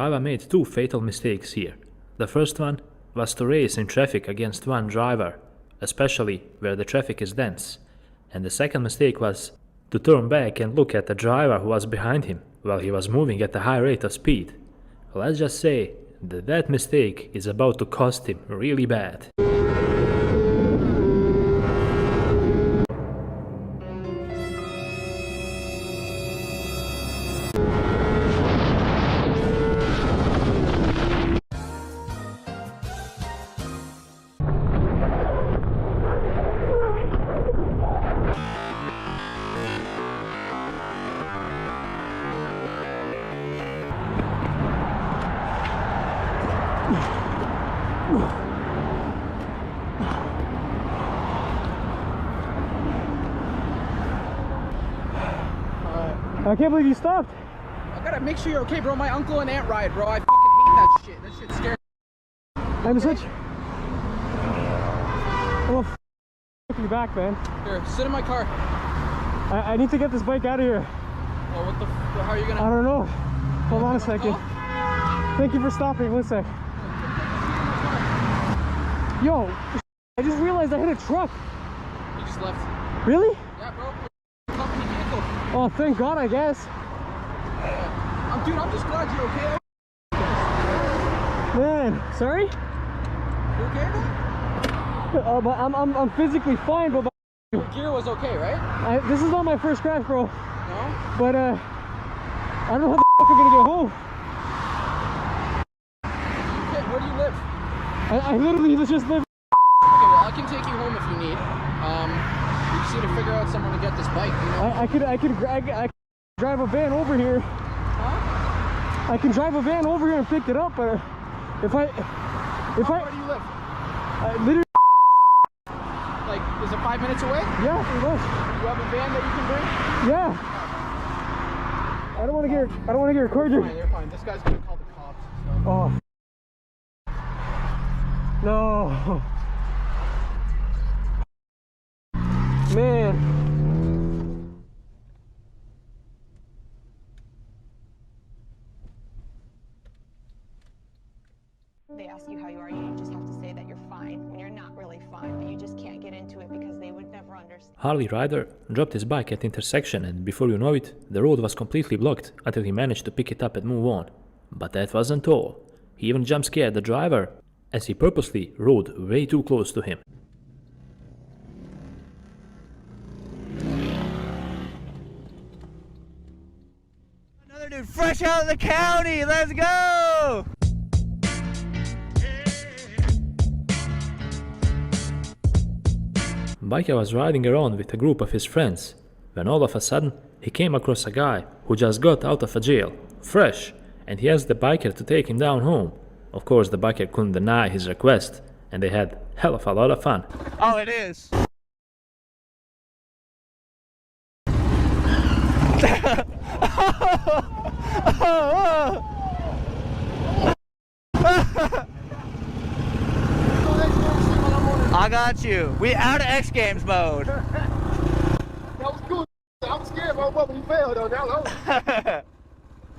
driver made two fatal mistakes here. The first one was to race in traffic against one driver, especially where the traffic is dense. And the second mistake was to turn back and look at the driver who was behind him while he was moving at a high rate of speed. Let's just say that that mistake is about to cost him really bad. I can't believe you stopped. I gotta make sure you're okay, bro. My uncle and aunt ride, bro. I fucking hate that shit. That shit's scary. I'm such. Oh, f you back, man. Here, sit in my car. I need to get this bike out of here. Oh, what the f? How are you gonna? I don't know. Hold on a second. Thank you for stopping. 1 sec. Yo, I just realized I hit a truck. You just left. Really? Yeah, bro. Company vehicle. Oh, thank God, I guess. Yeah. Dude, I'm just glad you're okay. Man, sorry? You okay, bro? But I'm physically fine, but Your gear was okay, right? this is not my first crash, bro. No? But I don't know how the f I'm gonna get home. Where do you live? I literally just live. Okay, well, I can take you home if you need. We just need to figure out someone to get this bike, you know? I could drive a van over here. Huh? I can drive a van over here and pick it up, but Where do you live? literally. Like, is it 5 minutes away? Yeah, pretty much. You have a van that you can bring? Yeah. I don't want to get recorded. You're fine. This guy's gonna call the cops. So. Oh. No. Man. They ask you how you are, you just have to say that you're fine when you're not really fine, but you just can't get into it because they would never understand. Harley rider dropped his bike at intersection, and before you know it, the road was completely blocked until he managed to pick it up and move on. But that wasn't all. He even jump scared the driver as he purposely rode way too close to him. Another dude fresh out of the county, let's go! Biker was riding around with a group of his friends when all of a sudden he came across a guy who just got out of a jail, fresh, and he asked the biker to take him down home. Of course, the biker couldn't deny his request, and they had hell of a lot of fun. Oh, it is. I got you. We out of X Games mode. That was cool. I was scared about what when you failed though.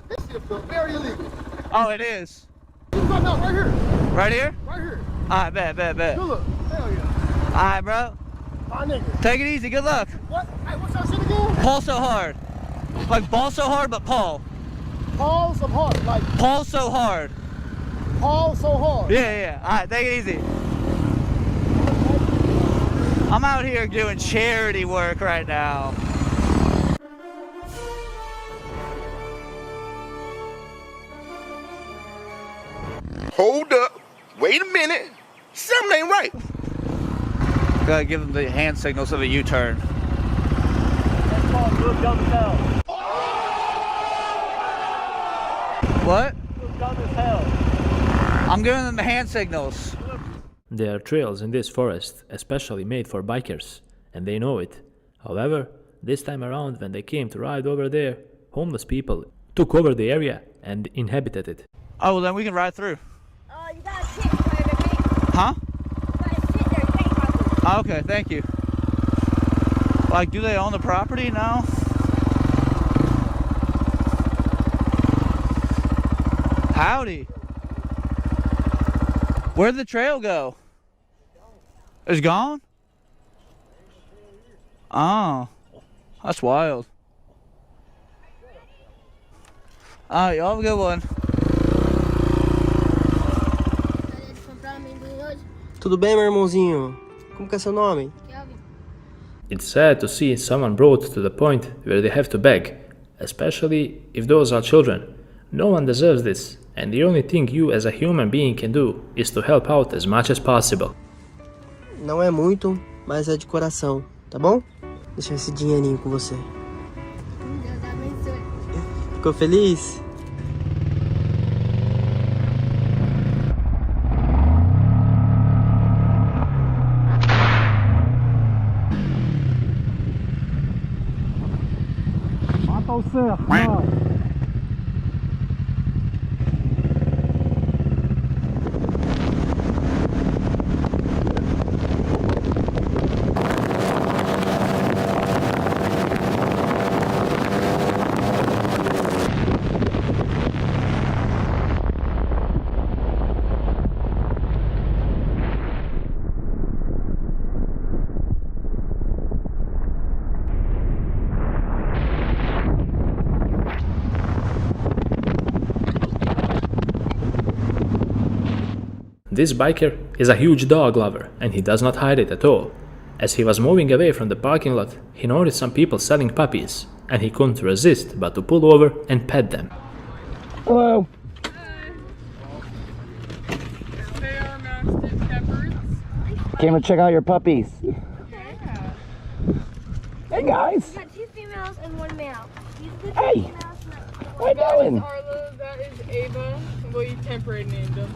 This shit feels very illegal. Oh, it is. You come out right here. Right here? Right here. Alright, bet. Good look. Hell yeah. Alright, bro. My nigga. Take it easy. Good luck. What? Hey, what's that shit again? Paul so hard. Like ball so hard, but Paul. Paul so hard. Like Paul so hard. Paul so hard. Yeah. Alright, take it easy. I'm out here doing charity work right now. Hold up. Wait a minute. Something ain't right. Gotta give them the hand signals of a U-turn. What? I'm giving them the hand signals. There are trails in this forest especially made for bikers, and they know it. However, this time around when they came to ride over there, homeless people took over the area and inhabited it. Oh, well then we can ride through. Oh, you gotta sit by the gate. Huh? You gotta sit there and take off. Oh, okay, thank you. Like, do they own the property now? Howdy. Where'd the trail go? It's gone? Oh, that's wild. Alright, y'all have a good one. Tudo bem, meu irmãozinho? Como que é seu nome? It's sad to see someone brought to the point where they have to beg, especially if those are children. No one deserves this, and the only thing you as a human being can do is to help out as much as possible. Não é muito, mas é de coração, tá bom? Deixa esse dinheirinho com você. Deus abençoe. Ficou feliz? Mata o certo, não. This biker is a huge dog lover, and he does not hide it at all. As he was moving away from the parking lot, he noticed some people selling puppies, and he couldn't resist but to pull over and pet them. Hello. They are Mastiff Shepherds. Came to check out your puppies. Hey guys. We got 2 females and 1 male. These are the 2 Hey. females. What That you is doing? Arlo, that is Ava. Well, you temporary named them.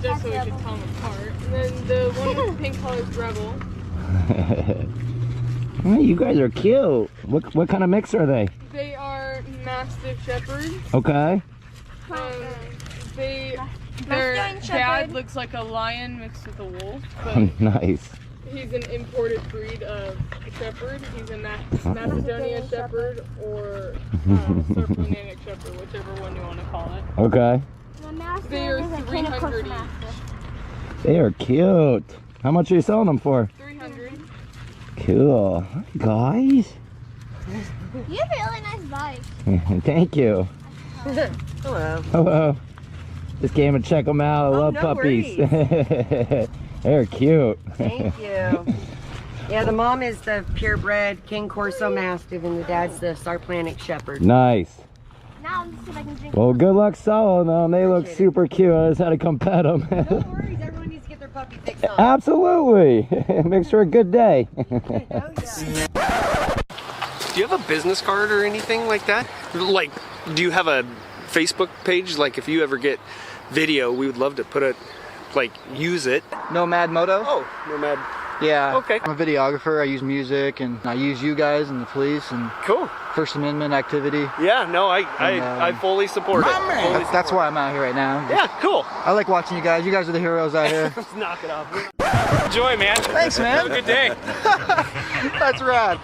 Just so we could tell them apart. And then the one with the pink color is Rebel. Hey, you guys are cute. What kind of mix are they? They are Mastiff Shepherds. Okay. Their Masculine dad Shepherd. looks like a lion mixed with a wolf, but Nice. he's an imported breed of shepherd. He's a Macedonian Shepherd or Sarplananic Shepherd, whichever one you want to call it. Okay. The master They are is a Cane 300 Corso each. Mastiff. They are cute. How much are you selling them for? 300. Cool. Hi, guys. You have a really nice bike. Thank you. Hello. Hello. Just came to check them out. I love no puppies. They're cute. Thank you. Yeah, the mom is the purebred King Corso Mastiff and the dad's the Sarplananic Shepherd. Nice. Now I'm just see if I can drink. Well, good luck selling them. They look super cute. I just had to come pet them. No worries, everyone needs to get their puppy fixed on. Absolutely. Makes for a good day. Oh, yeah. Do you have a business card or anything like that? Like, do you have a Facebook page? Like, if you ever get video, we would love to put it, like, use it. Nomad Moto? Oh, Nomad. Yeah. Okay. I'm a videographer. I use music and I use you guys and the police and Cool. First Amendment activity. Yeah, no, I fully support it. Fully That's support why I'm out here right now. it. Yeah, cool. I like watching you guys. You guys are the heroes out here. Let's knock it off. Enjoy, man. Thanks, man. Have a good day. That's rad.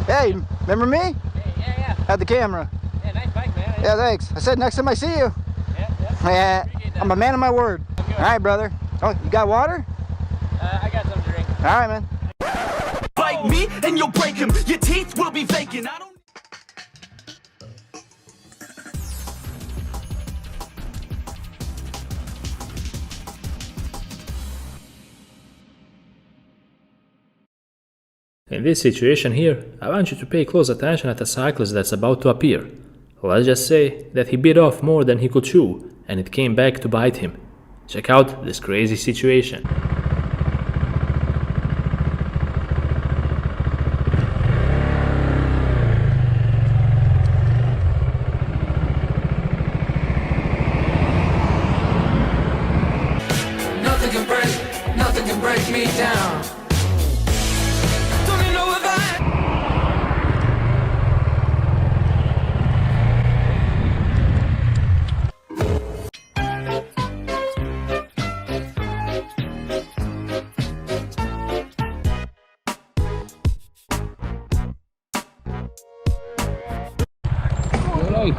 Hey, remember me? Yeah. Had the camera. Yeah, nice bike, man. Yeah, thanks. I said next time I see you. Yeah. Yeah, I'm a man of my word. All right, brother. Oh, you got water? I got some to drink. All right, man. Bite me and you'll break him. Your teeth will be vacant. I don't. In this situation here, I want you to pay close attention at the cyclist that's about to appear. Let's just say that he bit off more than he could chew, and it came back to bite him. Check out this crazy situation. Nothing can break me down. Don't you know if say.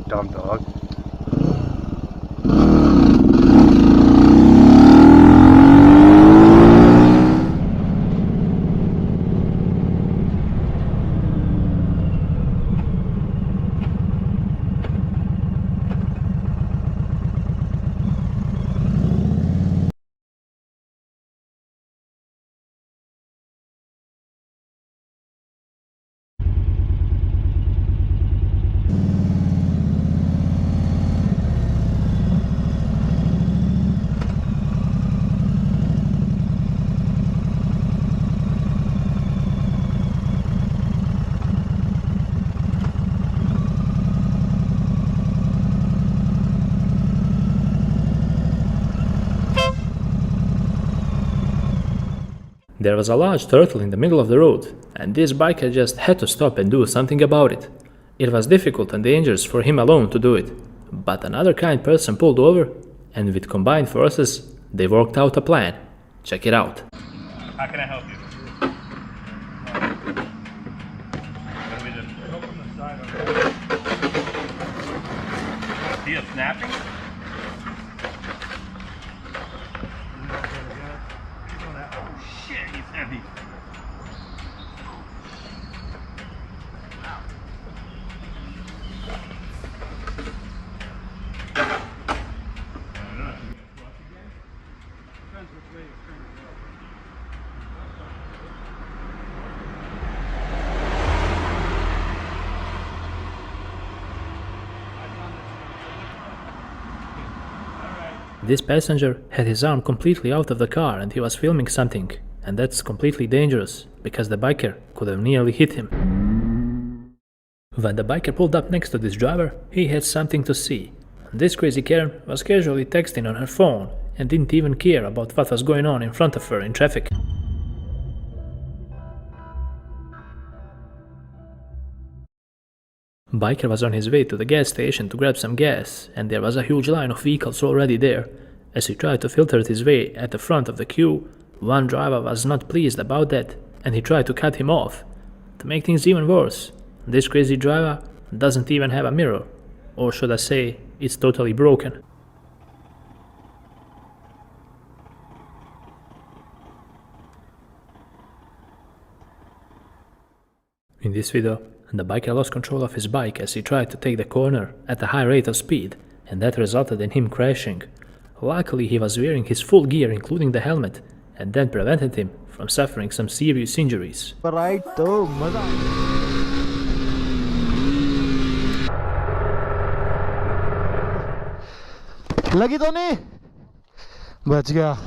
Dumb dog. There was a large turtle in the middle of the road, and this biker just had to stop and do something about it. It was difficult and dangerous for him alone to do it, but another kind person pulled over, and with combined forces, they worked out a plan. Check it out. How can I help you? Let me just go from the side. He is snapping? Oh shit, he's heavy. This passenger had his arm completely out of the car and he was filming something, and that's completely dangerous, because the biker could have nearly hit him. When the biker pulled up next to this driver, he had something to see. This crazy Karen was casually texting on her phone and didn't even care about what was going on in front of her in traffic. Biker was on his way to the gas station to grab some gas, and there was a huge line of vehicles already there. As he tried to filter his way at the front of the queue, one driver was not pleased about that, and he tried to cut him off. To make things even worse, this crazy driver doesn't even have a mirror, or should I say, it's totally broken. In this video, the biker lost control of his bike as he tried to take the corner at a high rate of speed, and that resulted in him crashing. Luckily, he was wearing his full gear including the helmet, and that prevented him from suffering some serious injuries. Right, तो मजा लगी तो नहीं बच गया.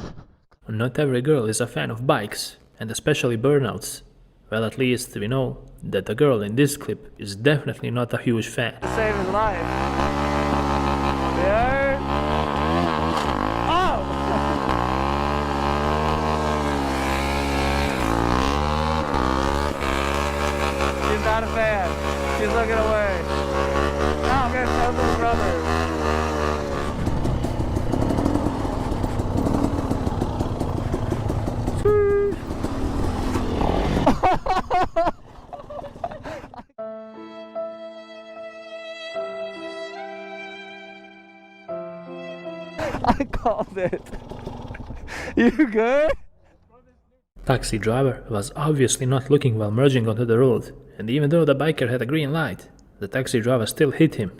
Not every girl is a fan of bikes, and especially burnouts. Well, at least we know that the girl in this clip is definitely not a huge fan. Save his life. There. Oh! She's not a fan. She's looking away. Now I'm gonna tell his brother. I called it. You good? Taxi driver was obviously not looking while merging onto the road, and even though the biker had a green light, the taxi driver still hit him.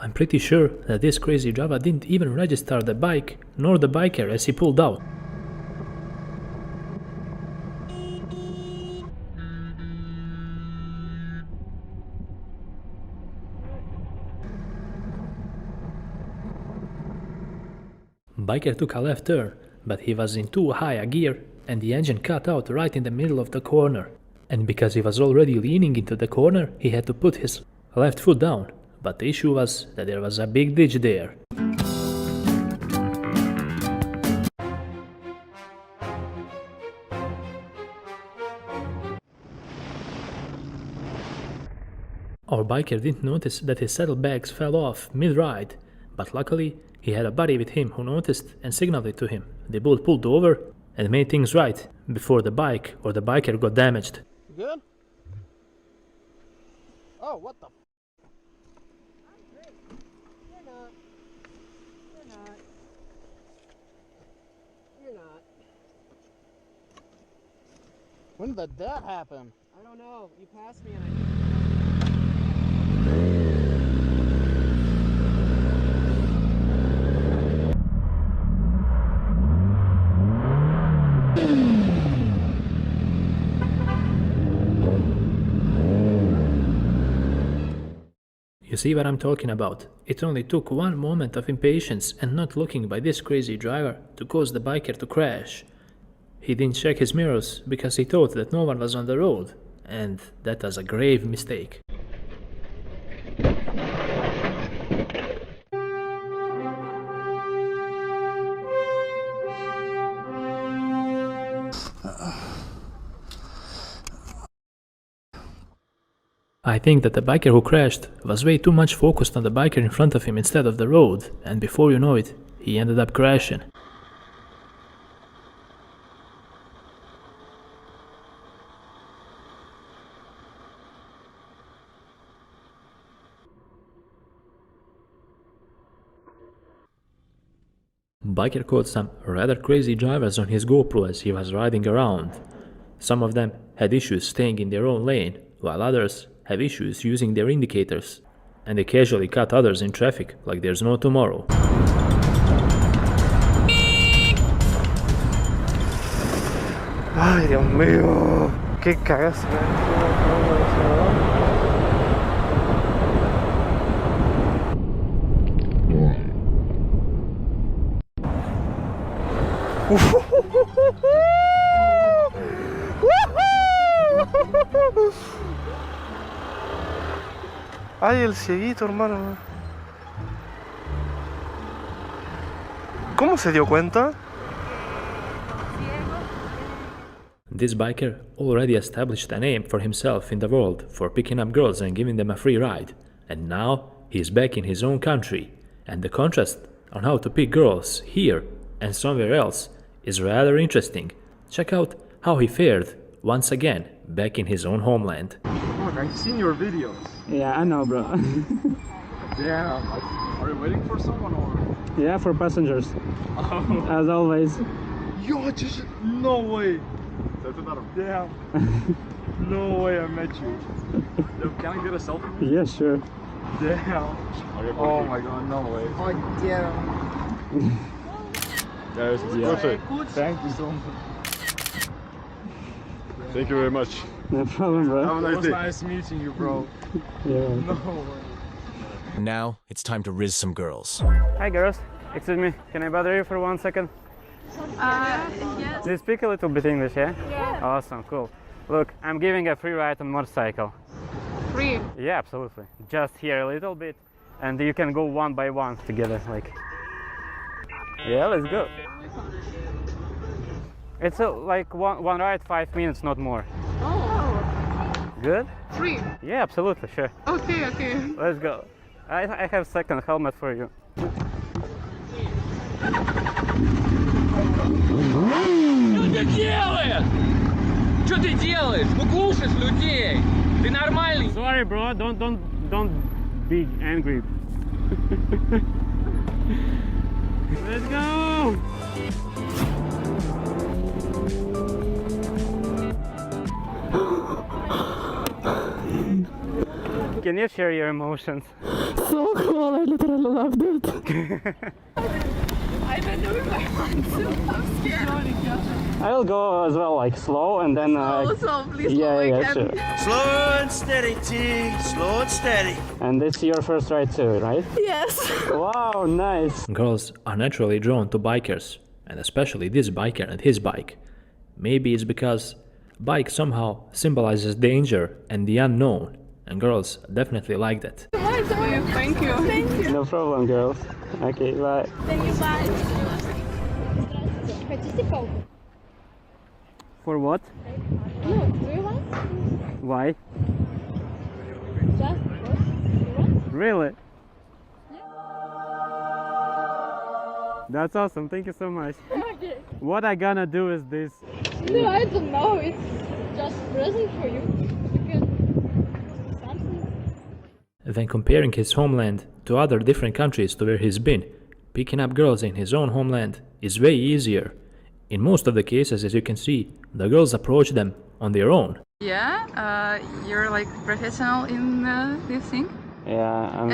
I'm pretty sure that this crazy driver didn't even register the bike nor the biker as he pulled out. Biker took a left turn, but he was in too high a gear and the engine cut out right in the middle of the corner. And because he was already leaning into the corner, he had to put his left foot down. But the issue was that there was a big ditch there. Our biker didn't notice that his saddlebags fell off mid-ride, but luckily he had a buddy with him who noticed and signaled it to him. They both pulled over and made things right before the bike or the biker got damaged. You good? Oh, what the? You're not. You're not. You're not. When did that happen? I don't know. You passed me and I... You see what I'm talking about? It only took one moment of impatience and not looking by this crazy driver to cause the biker to crash. He didn't check his mirrors because he thought that no one was on the road, and that was a grave mistake. I think that the biker who crashed was way too much focused on the biker in front of him instead of the road, and before you know it, he ended up crashing. Biker caught some rather crazy drivers on his GoPro as he was riding around. Some of them had issues staying in their own lane, while others have issues using their indicators, and they casually cut others in traffic like there's no tomorrow. Ay, Dios mío. Qué cagazo. Ay, el cieguito, hermano. ¿Cómo se dio cuenta? This biker already established a name for himself in the world for picking up girls and giving them a free ride. And now he's back in his own country. And the contrast on how to pick girls here and somewhere else is rather interesting. Check out how he fared once again back in his own homeland. Look, I've seen your videos. Yeah, I know, bro. Damn. Are you waiting for someone or? Yeah, for passengers. Oh. As always. Yo, just no way. Damn. No way I met you. Yo, can I get a selfie? Yeah, sure. Damn. Oh my god, no way. Oh, damn. Guys, it's perfect. Thank you so much. Thank you very much. No problem, bro. Have a nice day. It was nice meeting you, bro. Yeah. No way. Now it's time to riz some girls. Hi, girls. Excuse me. Can I bother you for 1 second? Yes. Do you speak a little bit English, yeah? Yeah. Awesome, cool. Look, I'm giving a free ride on motorcycle. Free. Yeah, absolutely. Just here a little bit, and you can go one by one together, like. Yeah, let's go. It's like one ride, 5 minutes, not more. Oh. Good? Free. Yeah, absolutely, sure. Okay, okay. Let's go. I have second helmet for you. Что ты делаешь? Что ты делаешь? Ну глушишь людей. Ты нормальный? Sorry, bro. Don't be angry. Let's go. Can you share your emotions? So cool, I literally loved it. I don't know if I want to. I'm scared. I will go as well, like slow, and then. Slow, please. Yeah, sure. Slow and steady, T. Slow and steady. And this is your first ride too, right? Yes. Wow, nice. Girls are naturally drawn to bikers, and especially this biker and his bike. Maybe it's because bike somehow symbolizes danger and the unknown, and girls definitely like that. Thank you. Thank you. No problem, girls. Okay, bye. Thank you, bye. For what? No, do you want? Why? Just Really? That's awesome. Thank you so much. okay. What I gonna do is this. No, I don't know. It's just present for you. You can something. Then comparing his homeland to other different countries to where he's been, picking up girls in his own homeland is way easier. In most of the cases, as you can see, the girls approach them on their own. Yeah, you're like professional in this thing. Yeah,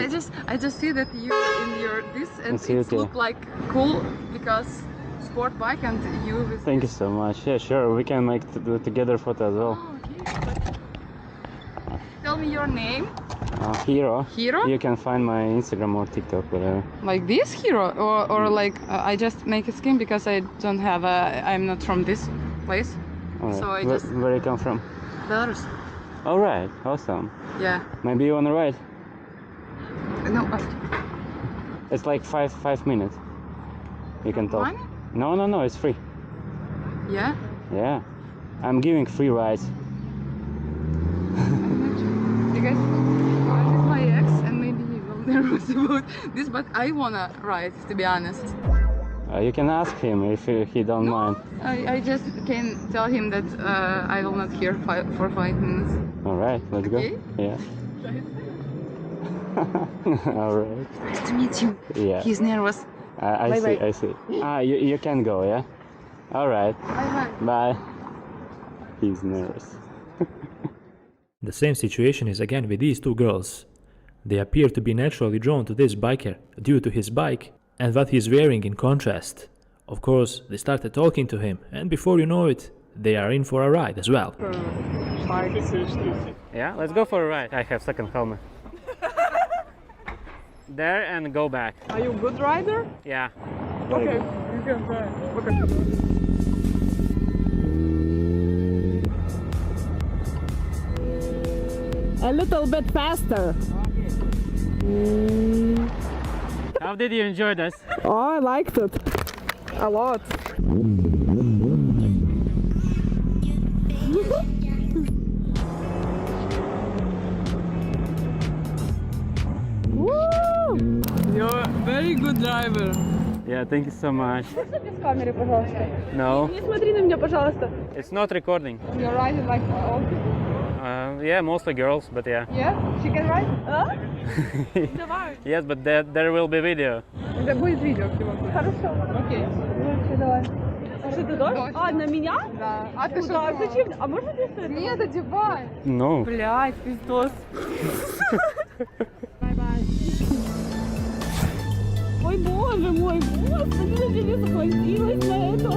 I just see that you're in your this and it look like cool because sport bike and you with Thank you so much. Yeah, sure. We can make together photo as well. Oh, okay. Tell me your name. Hero. Hero? You can find my Instagram or TikTok, whatever. Like this hero, or like I just make a skin because I don't have I'm not from this place. All right. So I just. Where you come from? Belarus. All right. Awesome. Yeah. Maybe you wanna ride? No. It's like five minutes. You can talk. Money? No. It's free. Yeah. Yeah. I'm giving free rides. Because I'm with my ex and maybe he will nervous about this, but I wanna ride, to be honest. You can ask him if he don't mind. I just can tell him that I will not here for 5 minutes. All right, let's go. Okay. Yeah. All right. Nice to meet you. Yeah. He's nervous. I see. You can go, yeah? All right. Bye. He's nervous. The same situation is again with these two girls. They appear to be naturally drawn to this biker due to his bike and what he's wearing in contrast. Of course, they started talking to him, and before you know it, they are in for a ride as well. Yeah, let's go for a ride. I have second helmet. There and go back. Are you a good rider? Yeah. Okay, you can try. Okay. A little bit faster. How did you enjoy this? Oh, I liked it. A lot. Woo! You're a very good driver. Yeah, thank you so much. Без камеры, пожалуйста. No. Не смотри на меня, пожалуйста. It's not recording. You're riding like all people. Yeah, mostly girls, but yeah. Yeah? She can ride? Давай. Yes, but there will be video. Да будет видео всего. Хорошо. Окей. Лучше давай. Что ты дождь? А, на меня? Да. А ты что? Зачем? А можно здесь это? Нет, одевай. No. Блядь, пиздос. Бай-бай. Ой, боже мой, господи, я захватилась на это.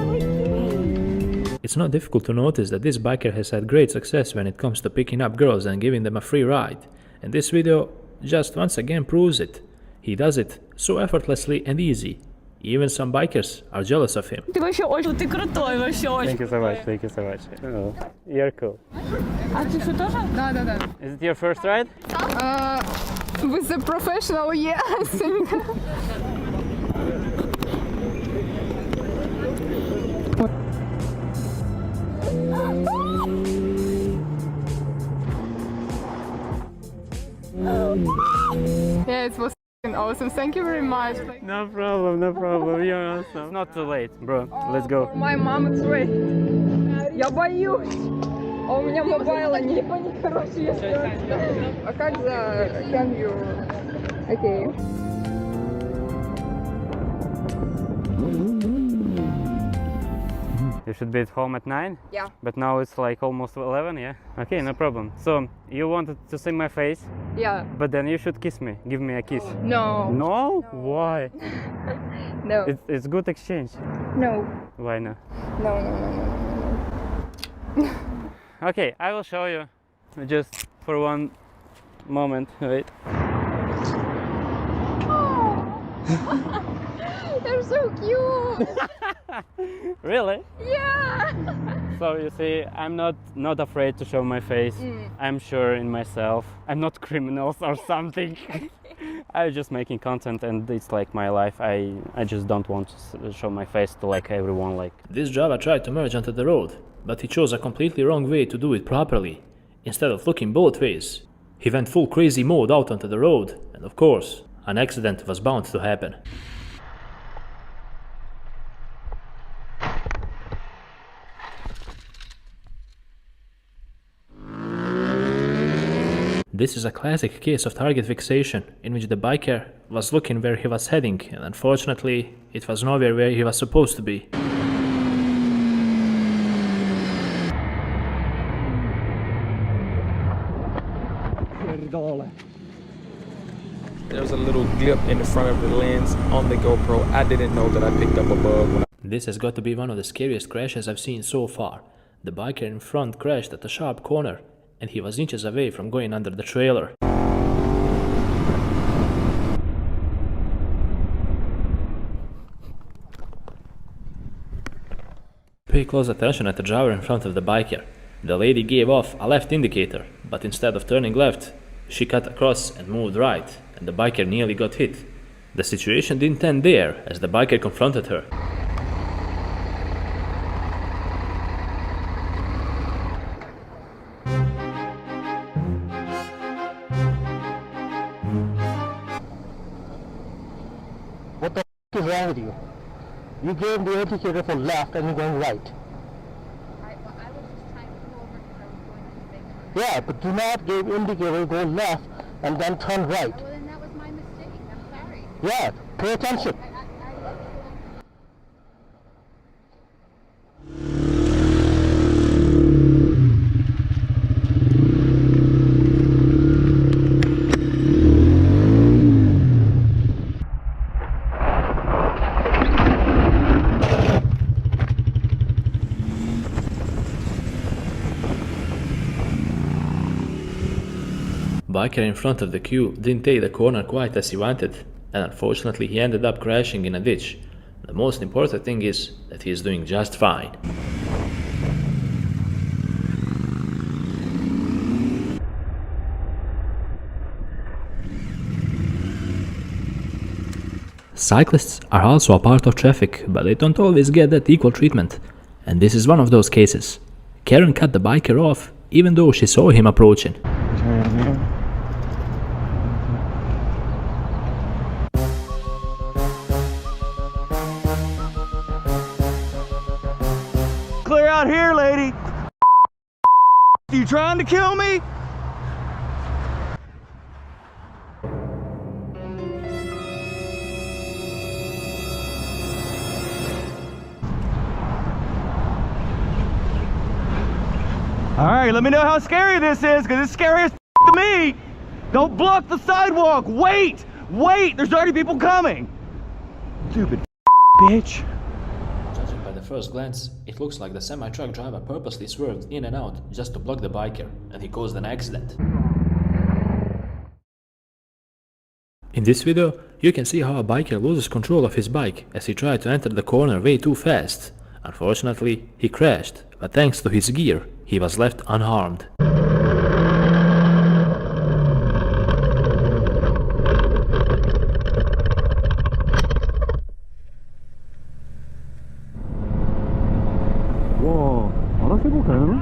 It's not difficult to notice that this biker has had great success when it comes to picking up girls and giving them a free ride, and this video just once again proves it. He does it so effortlessly and easy. Even some bikers are jealous of him. Ты вообще очень, ты крутой, вообще очень. Thank you so much, thank you so much. Oh, you're cool. А ты что, тоже? Да. Is it your first ride? With a professional, yes. Yeah, it was awesome. Thank you very much. No problem, you're awesome. It's not too late, bro. Let's go. My mom is ready. Я боюсь. А у меня мобайла не короче, если... А как за... Can you... Окей. You should be at home at 9? Yeah. But now it's like almost 11, yeah? Okay, no problem. So, you wanted to see my face? Yeah. But then you should kiss me. Give me a kiss. No. No? Why? No. It's good exchange. No. Why not? No. Okay, I will show you. Just for one moment. Wait. They're so cute. Really? Yeah. So you see, I'm not afraid to show my face. I'm sure in myself. I'm not criminals or something. I'm just making content, and it's like my life. I just don't want to show my face to like everyone. Like this driver tried to merge onto the road, but he chose a completely wrong way to do it properly. Instead of looking both ways, he went full crazy mode out onto the road, and of course, an accident was bound to happen. This is a classic case of target fixation, in which the biker was looking where he was heading, and unfortunately, it was nowhere where he was supposed to be. There was a little glip in the front of the lens on the GoPro. I didn't know that I picked up a bug. This has got to be one of the scariest crashes I've seen so far. The biker in front crashed at a sharp corner, and he was inches away from going under the trailer. Pay close attention at the driver in front of the biker. The lady gave off a left indicator, but instead of turning left, she cut across and moved right, and the biker nearly got hit. The situation didn't end there, as the biker confronted her. What the f is wrong with you? You gave the indicator for left and you're going right. Yeah, but do not give indicator, go left and then turn right. Well, then that was my mistake. I'm sorry. Yeah, pay attention. Biker in front of the queue didn't take the corner quite as he wanted, and unfortunately he ended up crashing in a ditch. The most important thing is that he is doing just fine. Cyclists are also a part of traffic, but they don't always get that equal treatment, and this is one of those cases. Karen cut the biker off even though she saw him approaching. Clear out here, lady. You trying to kill me? All right, let me know how scary this is, because it's scary as to me. Don't block the sidewalk. Wait, there's already people coming. Stupid bitch. Judging by the first glance, it looks like the semi-truck driver purposely swerved in and out just to block the biker, and he caused an accident. In this video, you can see how a biker loses control of his bike as he tried to enter the corner way too fast. Unfortunately, he crashed, but thanks to his gear, he was left unharmed. 와, 알아서 가요?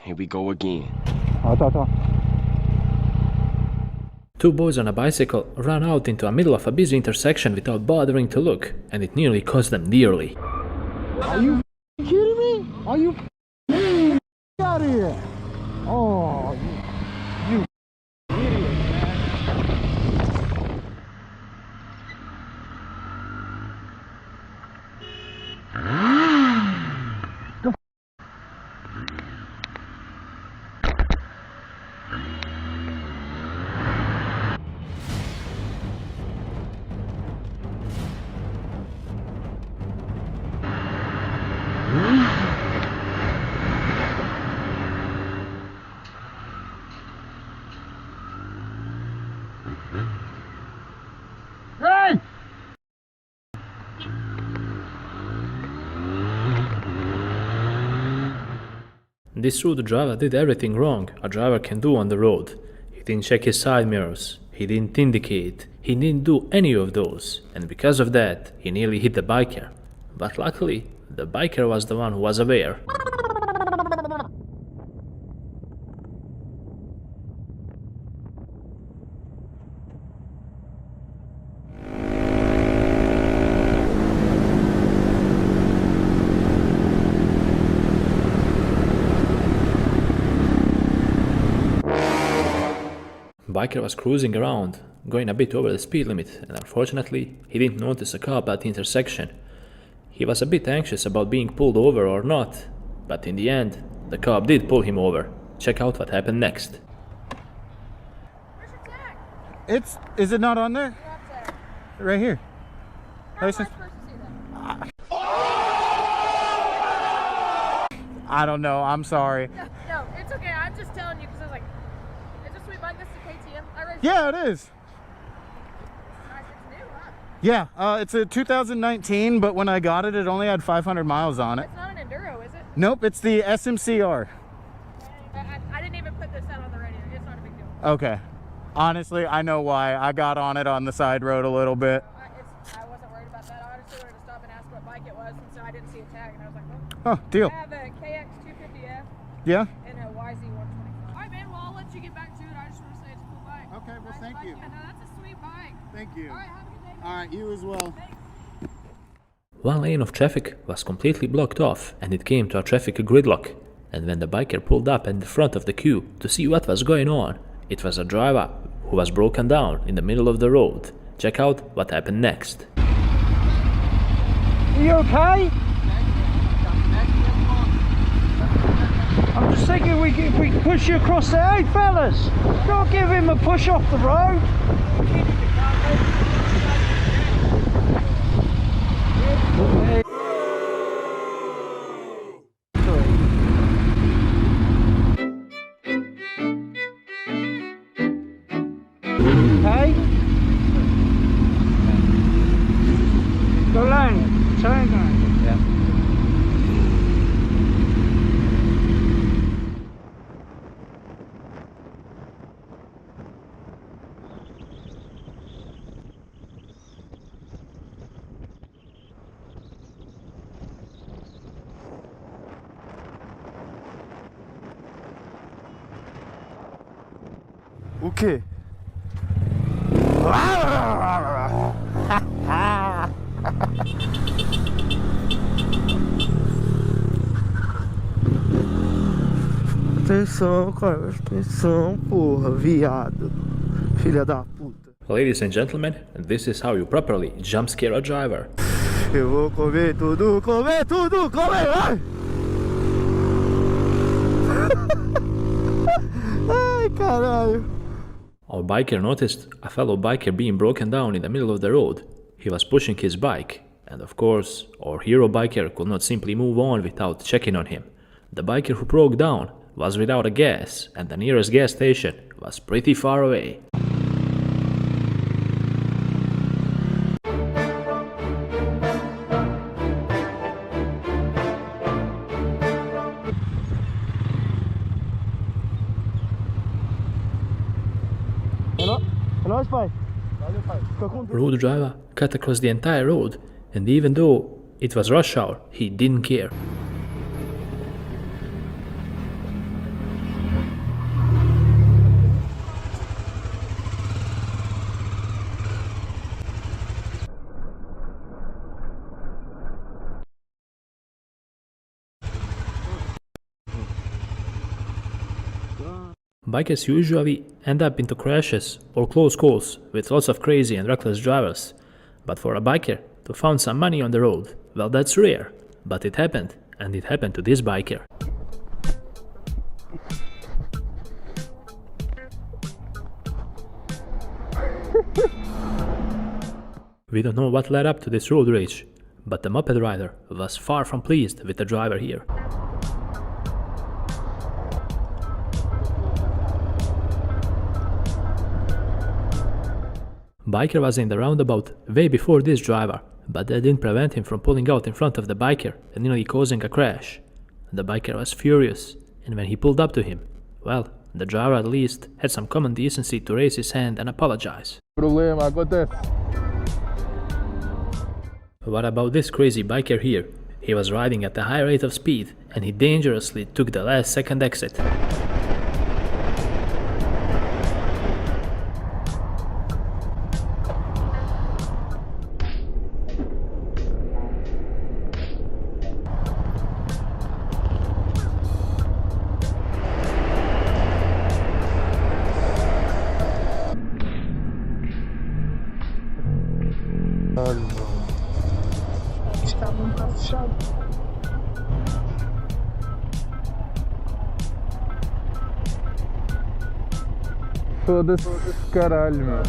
Here we go again. 왔다. Two boys on a bicycle ran out into the middle of a busy intersection without bothering to look, and it nearly cost them dearly. Are you kidding me? Are you get out of here? Oh, you idiot, Hey! This rude driver did everything wrong a driver can do on the road. He didn't check his side mirrors, he didn't indicate, he didn't do any of those, and because of that, he nearly hit the biker. But luckily, the biker was the one who was aware. Biker was cruising around, going a bit over the speed limit, and unfortunately, he didn't notice a cop at the intersection. He was a bit anxious about being pulled over or not, but in the end, the cop did pull him over. Check out what happened next. Is it not on there? Right here. License. I don't know. I'm sorry. No, it's okay. I'm just telling you because I was like, is this sweet bike? This is KTM. Yeah, it is. Nice. It's new, huh? Yeah, it's a 2019, but when I got it, it only had 500 miles on it. It's not an Enduro, is it? Nope, it's the SMCR. I didn't even put this out on the radio. It's not a big deal. Okay. Honestly, I know why. I got on it on the side road a little bit. I wasn't worried about that. I honestly wanted to stop and ask what bike it was, and so I didn't see a tag, and I was like, oh, deal. I have a KX250F. Yeah? And a YZ125. All right, man. Well, I'll let you get back to it. I just want to say it's a cool bike. Okay, well, thank you. Yeah, no, that's a sweet bike. Thank you. All right, have a good day. All right, you as well. One lane of traffic was completely blocked off, and it came to a traffic gridlock. And when the biker pulled up in the front of the queue to see what was going on, it was a driver who was broken down in the middle of the road. Check out what happened next. Are you okay? I'm just thinking if we push you across there. Hey fellas, don't give him a push off the road. Okay? Go lane, turn lane. Yeah. Okay. Atenção, cara, atenção, porra, viado. Filha da puta. Ladies and gentlemen, this is how you properly jump scare a driver. Eu vou comer tudo, comer tudo, comer! Ai, ai caralho. Our biker noticed a fellow biker being broken down in the middle of the road. He was pushing his bike, and of course, our hero biker could not simply move on without checking on him. The biker who broke down was without a gas, and the nearest gas station was pretty far away. Rude driver cut across the entire road, and even though it was rush hour, he didn't care. Bikers usually end up into crashes or close calls with lots of crazy and reckless drivers. But for a biker to found some money on the road, well, that's rare. But it happened, and it happened to this biker. We don't know what led up to this road rage, but the moped rider was far from pleased with the driver here. Biker was in the roundabout way before this driver, but that didn't prevent him from pulling out in front of the biker and nearly causing a crash. The biker was furious, and when he pulled up to him, well, the driver at least had some common decency to raise his hand and apologize. Problema, acontece. What about this crazy biker here? He was riding at a high rate of speed, and he dangerously took the last second exit. Foda-se, caralho, meu.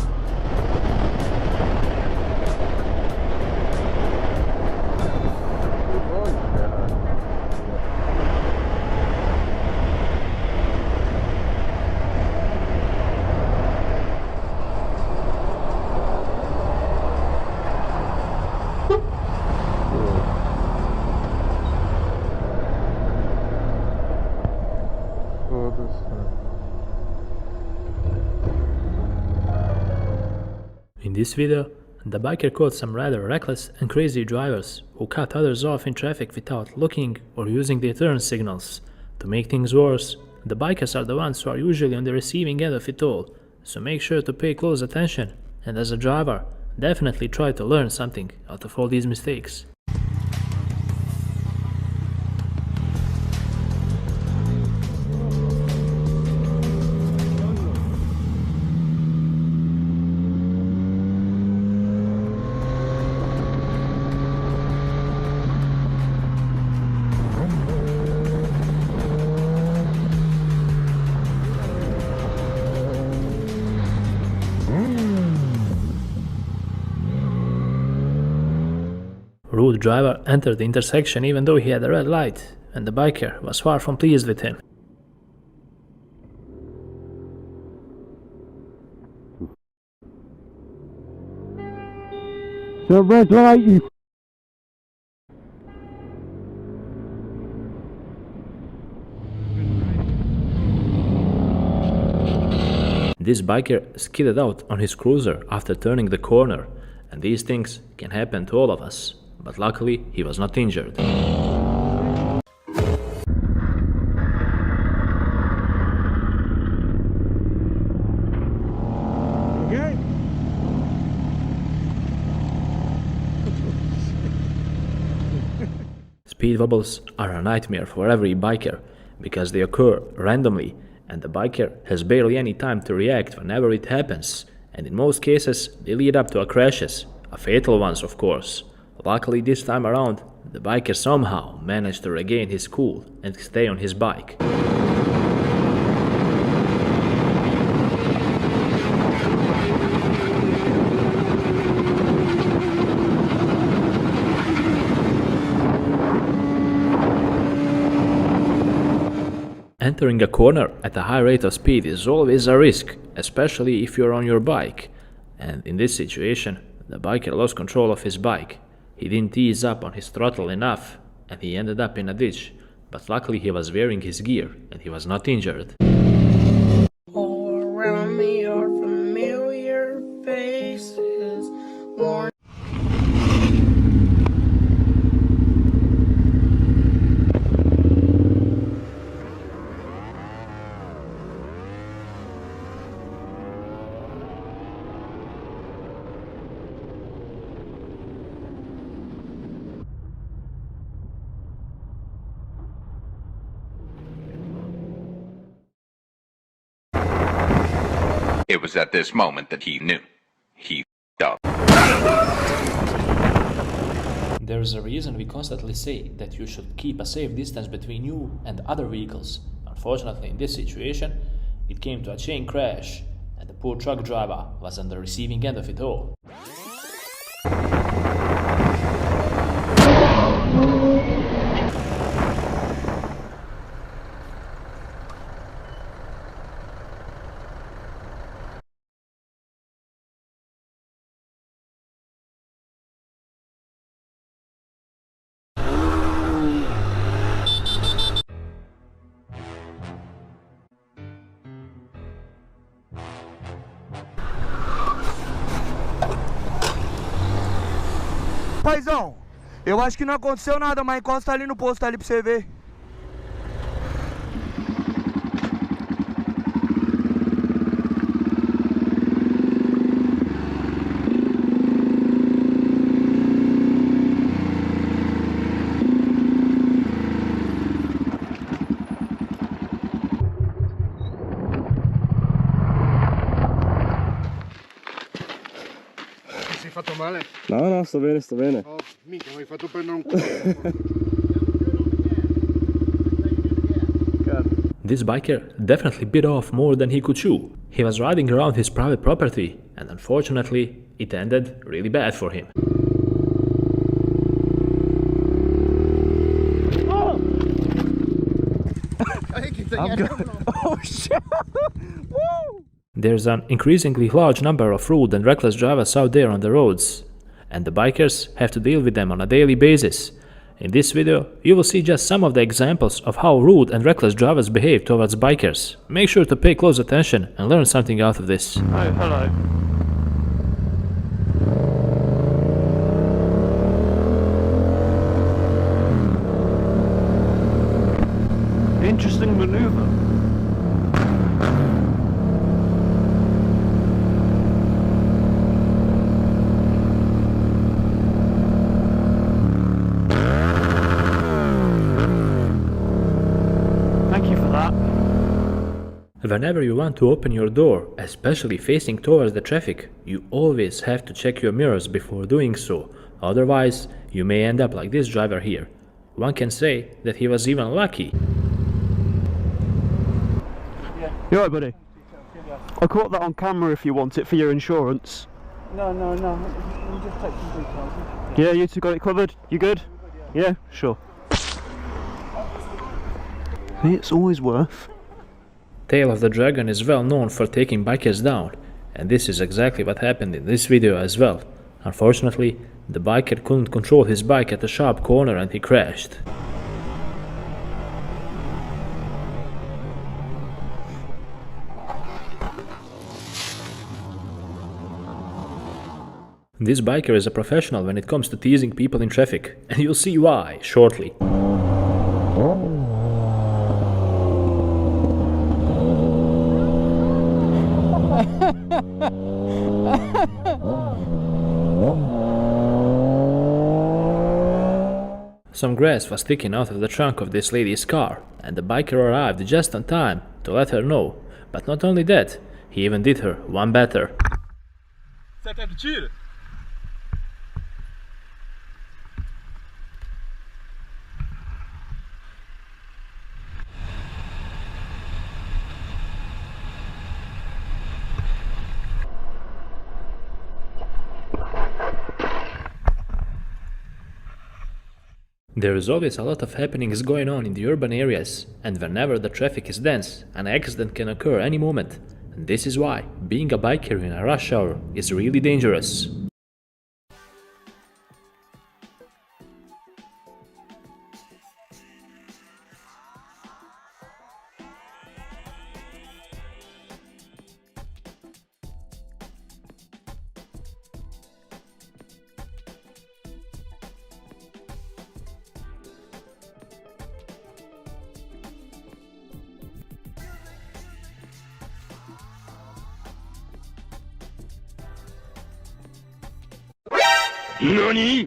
In this video, the biker caught some rather reckless and crazy drivers who cut others off in traffic without looking or using their turn signals. To make things worse, the bikers are the ones who are usually on the receiving end of it all, so make sure to pay close attention, and as a driver, definitely try to learn something out of all these mistakes. Rude driver entered the intersection even though he had a red light, and the biker was far from pleased with him. The red light, you. This biker skidded out on his cruiser after turning the corner, and these things can happen to all of us, but luckily he was not injured. Okay. Speed wobbles are a nightmare for every biker because they occur randomly, and the biker has barely any time to react whenever it happens, and in most cases they lead up to crashes, fatal ones of course. Luckily this time around, the biker somehow managed to regain his cool and stay on his bike. Entering a corner at a high rate of speed is always a risk, especially if you're on your bike. And in this situation, the biker lost control of his bike. He didn't ease up on his throttle enough, and he ended up in a ditch. But luckily he was wearing his gear, and he was not injured. All around me are familiar faces, worn It was at this moment that he knew. He f***ed up. There is a reason we constantly say that you should keep a safe distance between you and other vehicles. Unfortunately, in this situation, it came to a chain crash, and the poor truck driver was on the receiving end of it all. Paizão, eu acho que não aconteceu nada, mas encosta ali no posto ali pra você ver. Ti sei fatto male? No, no, sto bene, sto bene. Oh, minchia, mi hai fatto prendere un culo. This biker definitely bit off more than he could chew. He was riding around his private property, and unfortunately, it ended really bad for him. I'm good. Oh shit! Woo! There's an increasingly large number of rude and reckless drivers out there on the roads, and the bikers have to deal with them on a daily basis. In this video, you will see just some of the examples of how rude and reckless drivers behave towards bikers. Make sure to pay close attention and learn something out of this. Oh, hello. Interesting maneuver. Thank you for that. Whenever you want to open your door, especially facing towards the traffic, you always have to check your mirrors before doing so, otherwise you may end up like this driver here. One can say that he was even lucky. You alright, buddy? I caught that on camera if you want it for your insurance. No. You just take some details. Yeah, you two got it covered? You good? Yeah, sure. It's always worth. Tail of the Dragon is well known for taking bikers down, and this is exactly what happened in this video as well. Unfortunately, the biker couldn't control his bike at a sharp corner and he crashed. This biker is a professional when it comes to teasing people in traffic, and you'll see why shortly. Some grass was sticking out of the trunk of this lady's car, and the biker arrived just on time to let her know. But not only that, he even did her one better. Você quer que tire? There is always a lot of happenings going on in the urban areas, and whenever the traffic is dense, an accident can occur any moment. And this is why being a biker in a rush hour is really dangerous. NANI?!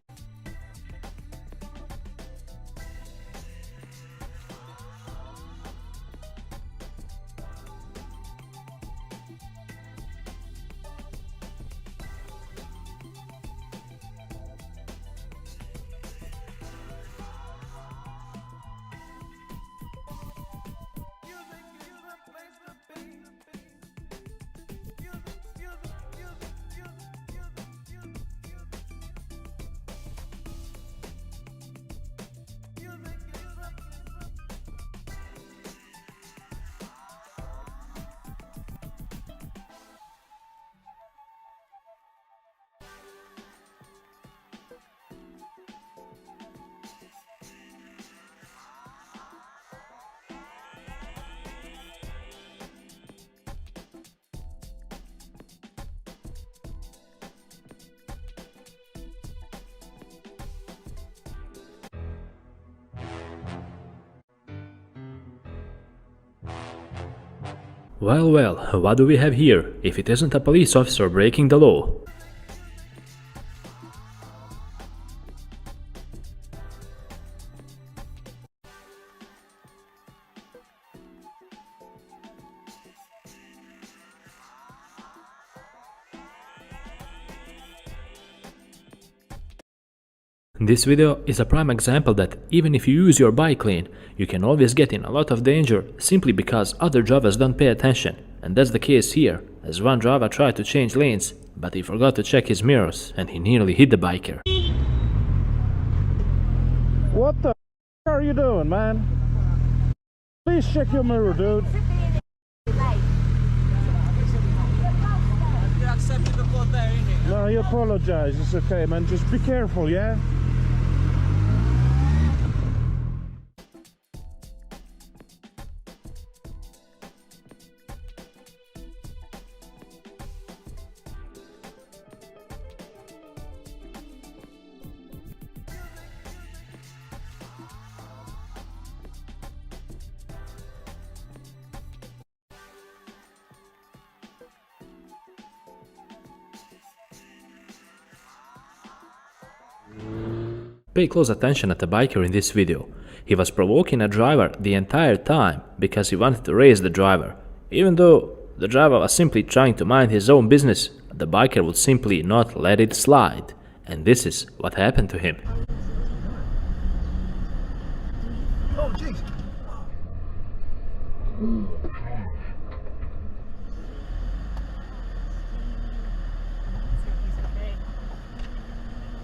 Well, well, what do we have here, if it isn't a police officer breaking the law? This video is a prime example that even if you use your bike lane, you can always get in a lot of danger simply because other drivers don't pay attention. And that's the case here, as one driver tried to change lanes, but he forgot to check his mirrors and he nearly hit the biker. What the are you doing, man? Please check your mirror, dude. No, you apologize. It's okay, man. Just be careful, yeah? Pay close attention at the biker in this video. He was provoking a driver the entire time because he wanted to race the driver. Even though the driver was simply trying to mind his own business, the biker would simply not let it slide. And this is what happened to him. Oh, jeez.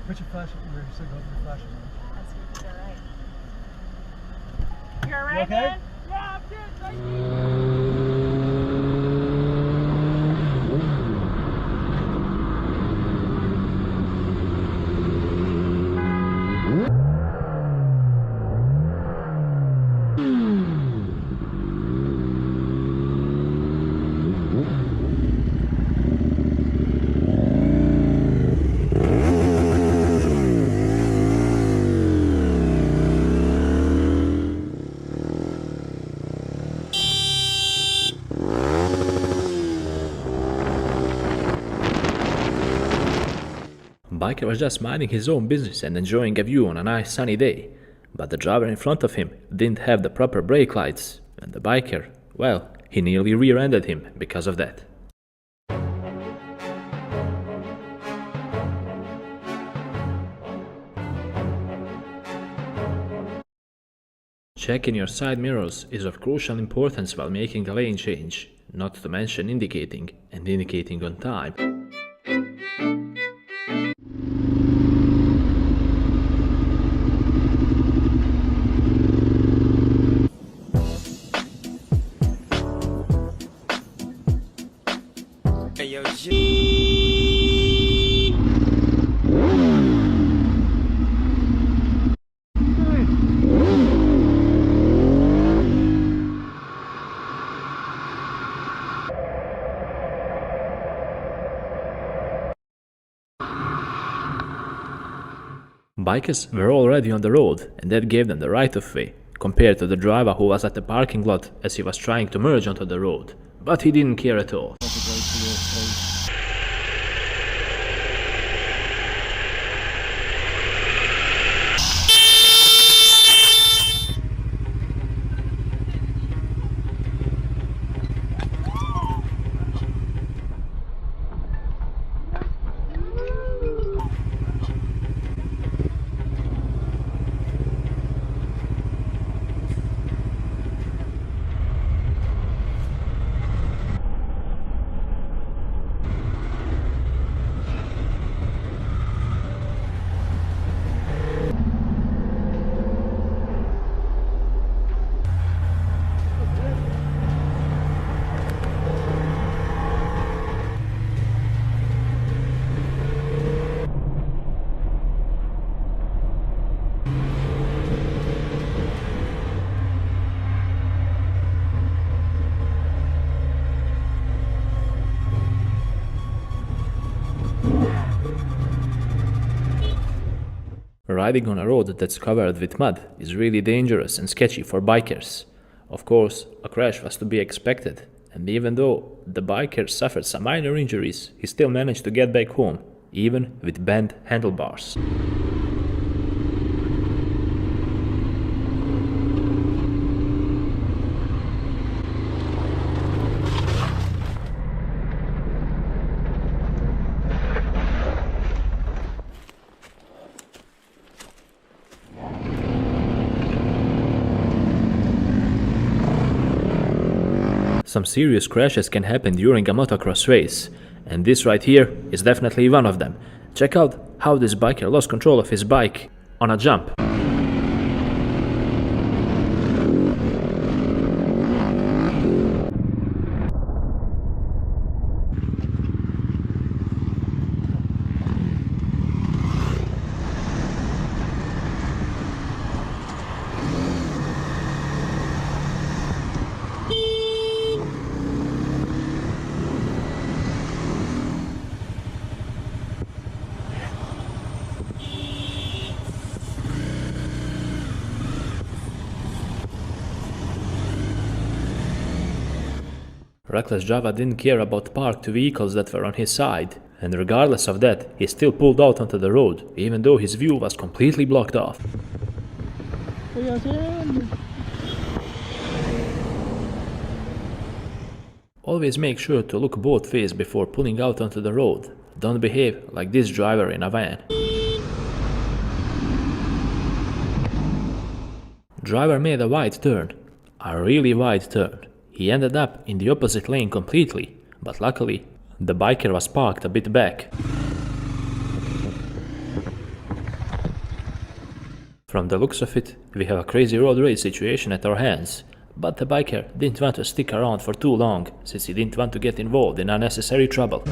Put your flash, your signal, your flash. Let's see if he's alright. You alright, okay? man? Yeah, I'm good. Thank you. Biker was just minding his own business and enjoying a view on a nice sunny day, but the driver in front of him didn't have the proper brake lights, and the biker, well, he nearly rear-ended him because of that. Checking your side mirrors is of crucial importance while making the lane change, not to mention indicating and indicating on time. Bikers were already on the road, and that gave them the right of way, compared to the driver who was at the parking lot as he was trying to merge onto the road. But he didn't care at all. Riding on a road that's covered with mud is really dangerous and sketchy for bikers. Of course, a crash was to be expected, and even though the biker suffered some minor injuries, he still managed to get back home, even with bent handlebars. Some serious crashes can happen during a motocross race, and this right here is definitely one of them. Check out how this biker lost control of his bike on a jump. Reckless driver didn't care about parked vehicles that were on his side, and regardless of that, he still pulled out onto the road, even though his view was completely blocked off. Always make sure to look both ways before pulling out onto the road. Don't behave like this driver in a van. Driver made a wide turn, a really wide turn. He ended up in the opposite lane completely, but luckily, the biker was parked a bit back. From the looks of it, we have a crazy road rage situation at our hands, but the biker didn't want to stick around for too long, since he didn't want to get involved in unnecessary trouble.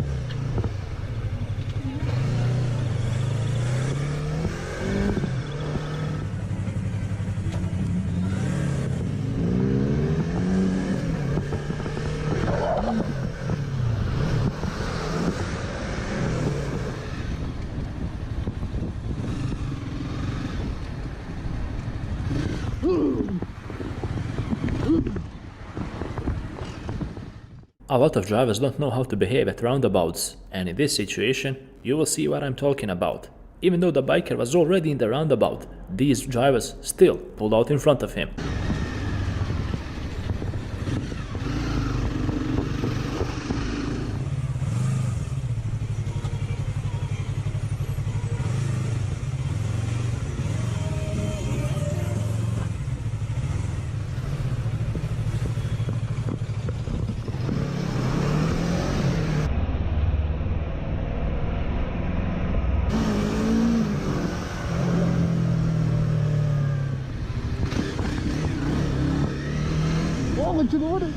A lot of drivers don't know how to behave at roundabouts, and in this situation, you will see what I'm talking about. Even though the biker was already in the roundabout, these drivers still pulled out in front of him. To the order.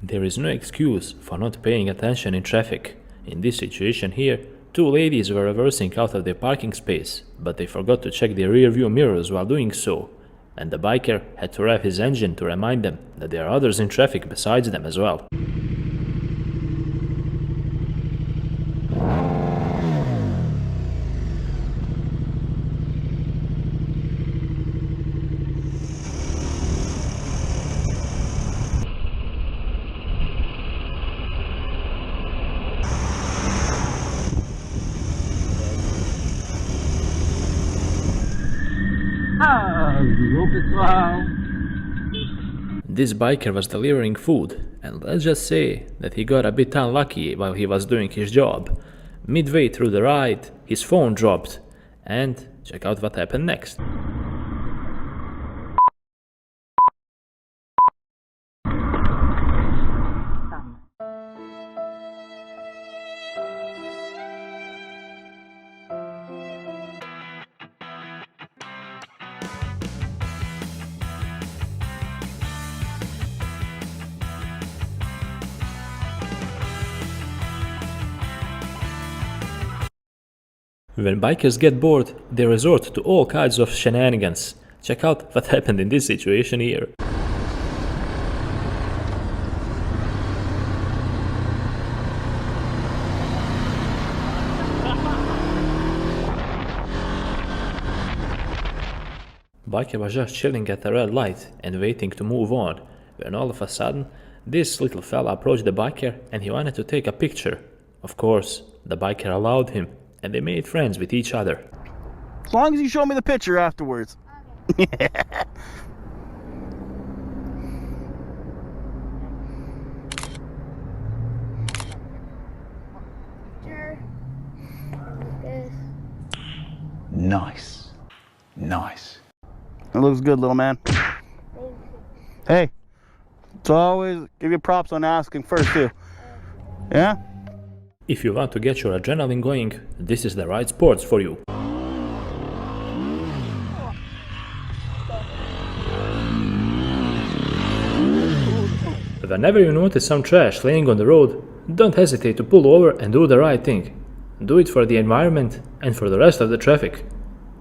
There is no excuse for not paying attention in traffic. In this situation here, two ladies were reversing out of their parking space, but they forgot to check their rear view mirrors while doing so, and the biker had to rev his engine to remind them that there are others in traffic besides them as well. This biker was delivering food, and let's just say that he got a bit unlucky while he was doing his job. Midway through the ride, his phone dropped, and check out what happened next. When bikers get bored, they resort to all kinds of shenanigans. Check out what happened in this situation here. Biker was just chilling at a red light and waiting to move on, when all of a sudden, this little fella approached the biker and he wanted to take a picture. Of course, the biker allowed him, and they made friends with each other. As long as you show me the picture afterwards. Okay. Nice. Nice. That looks good, little man. Hey, it's always give you props on asking first, too. Yeah? If you want to get your adrenaline going, this is the right sports for you. Whenever you notice some trash laying on the road, don't hesitate to pull over and do the right thing. Do it for the environment and for the rest of the traffic.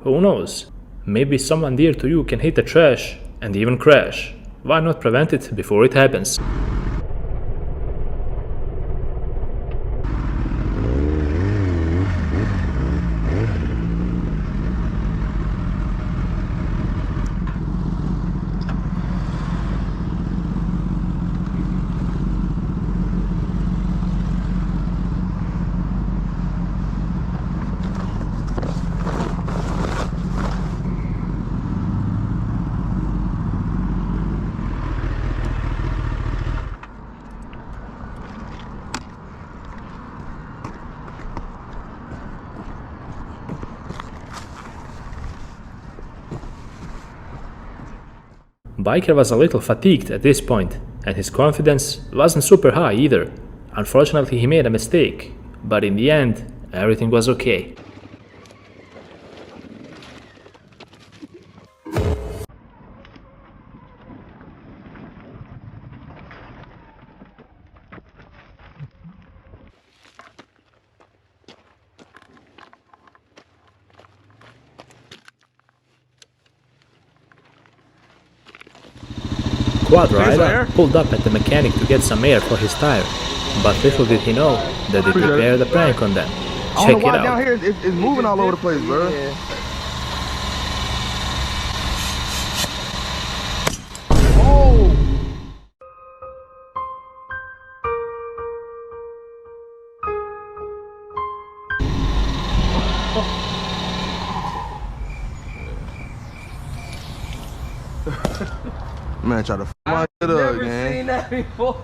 Who knows? Maybe someone dear to you can hit the trash and even crash. Why not prevent it before it happens? Biker was a little fatigued at this point, and his confidence wasn't super high either. Unfortunately, he made a mistake, but in the end, everything was okay. Quad rider pulled up at the mechanic to get some air for his tire, but little did he know that they prepared a prank on them. Check it out. Down here it's moving all over the place, bro. Yeah. Oh! Man, try to f my shit up, man. Seen that before.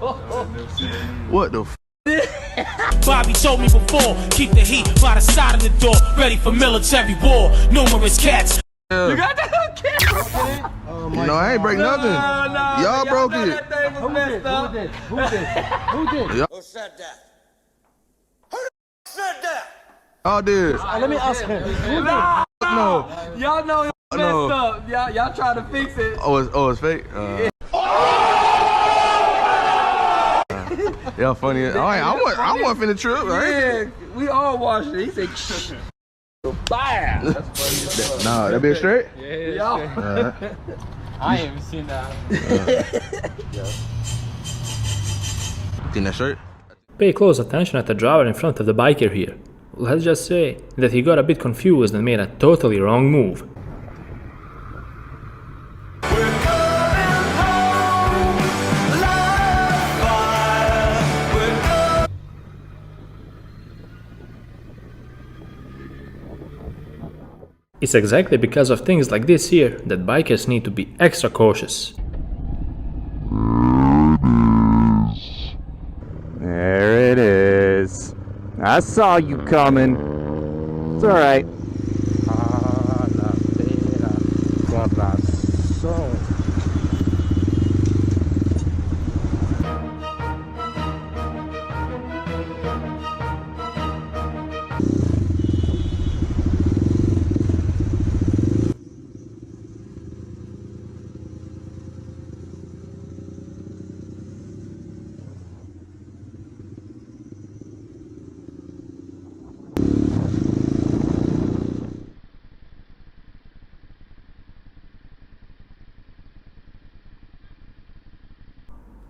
What the f? Bobby told me before, keep the heat by the side of the door, ready for military war. Numerous cats. Yeah. You got that kid? No, I ain't break nothing. Y'all broke it. Who did? Who did? Who said that? Who the said that? I did. Let me ask him. No. Y'all know it messed up. Y'all try to fix it. Oh, it's fake? Y'all funny. I wasn't finna trip, right? Yeah, we all watched it. He said, bam. That's funny. Nah, that bitch straight? Yeah. I haven't seen that. Seen that shirt? Pay close attention at the driver in front of the biker here. Let's just say that he got a bit confused and made a totally wrong move. It's exactly because of things like this here that bikers need to be extra cautious. There it is. I saw you coming. It's alright.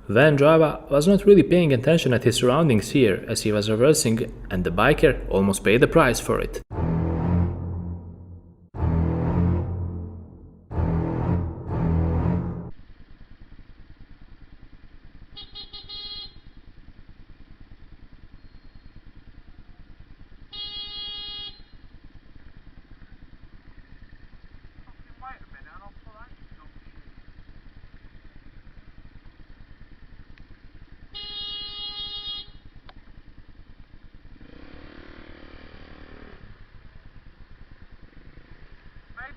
Van driver was not really paying attention at his surroundings here as he was reversing, and the biker almost paid the price for it.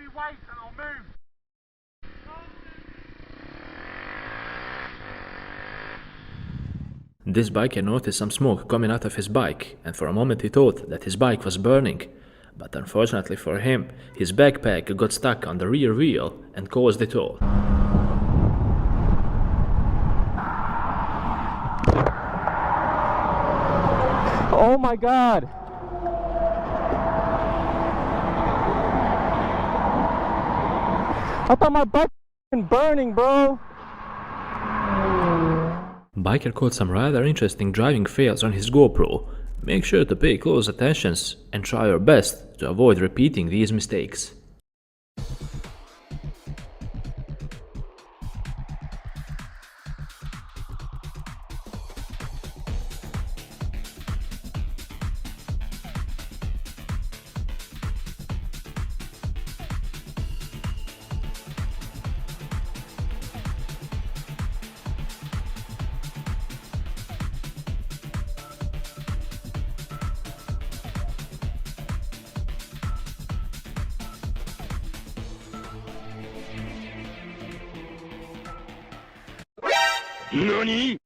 heavy weights and I'll move. This biker noticed some smoke coming out of his bike, and for a moment he thought that his bike was burning. But unfortunately for him, his backpack got stuck on the rear wheel and caused it all. Oh my god! I thought my bike was burning, bro! Biker caught some rather interesting driving fails on his GoPro. Make sure to pay close attention and try your best to avoid repeating these mistakes. NANI?!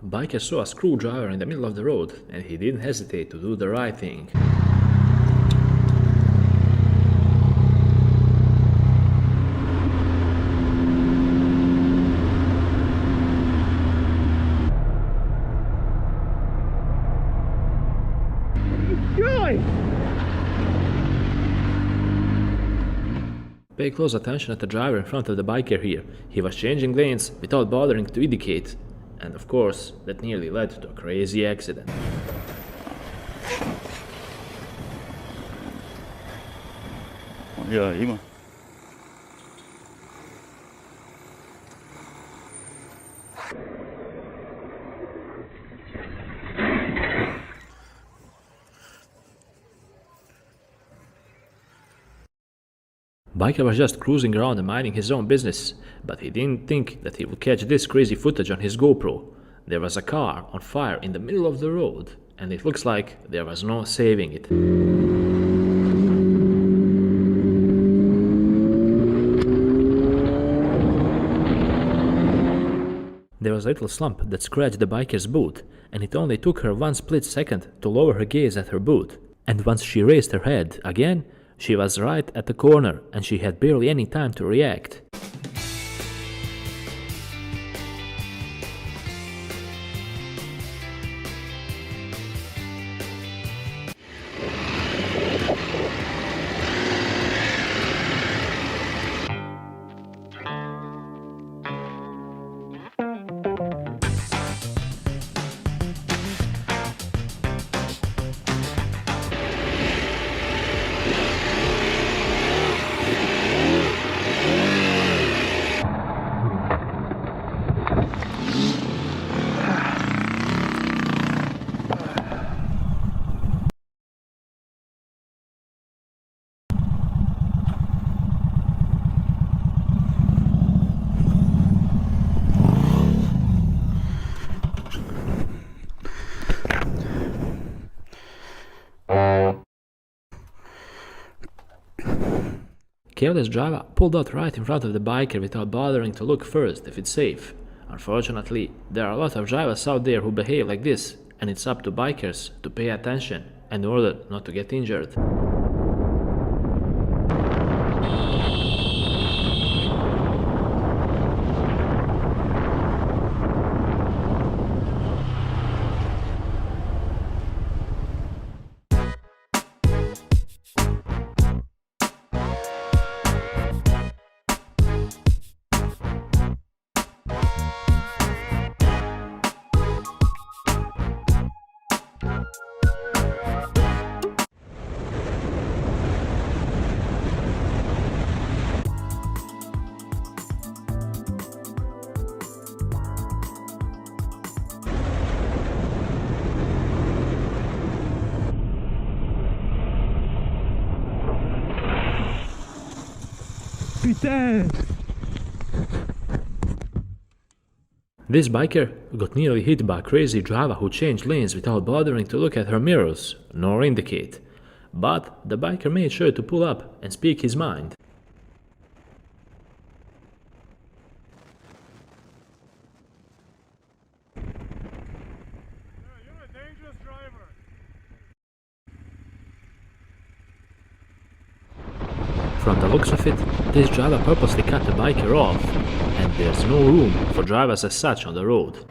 Biker saw a screwdriver in the middle of the road and he didn't hesitate to do the right thing. Pay close attention at the driver in front of the biker here. He was changing lanes without bothering to indicate. And of course, that nearly led to a crazy accident. Ja, immer. Biker was just cruising around and minding his own business, but he didn't think that he would catch this crazy footage on his GoPro. There was a car on fire in the middle of the road, and it looks like there was no saving it. There was a little slump that scratched the biker's boot, and it only took her one split second to lower her gaze at her boot. And once she raised her head again, she was right at the corner and she had barely any time to react. Careless driver pulled out right in front of the biker without bothering to look first if it's safe. Unfortunately, there are a lot of drivers out there who behave like this, and it's up to bikers to pay attention in order not to get injured. dead. This biker got nearly hit by a crazy driver who changed lanes without bothering to look at her mirrors nor indicate. But the biker made sure to pull up and speak his mind. From the looks of it, this driver purposely cut the biker off, and there's no room for drivers as such on the road.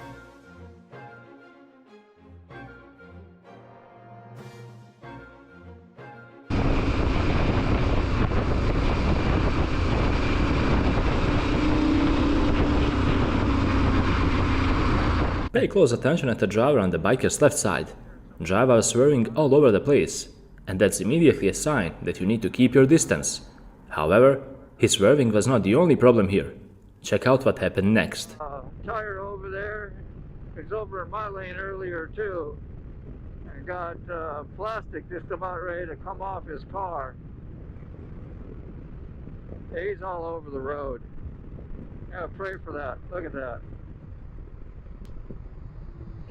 Pay close attention at the driver on the biker's left side. Driver is swerving all over the place, and that's immediately a sign that you need to keep your distance. However, his swerving was not the only problem here. Check out what happened next. Tire over there is over in my lane earlier too, and got plastic just about ready to come off his car. He's all over the road. Yeah, pray for that. Look at that.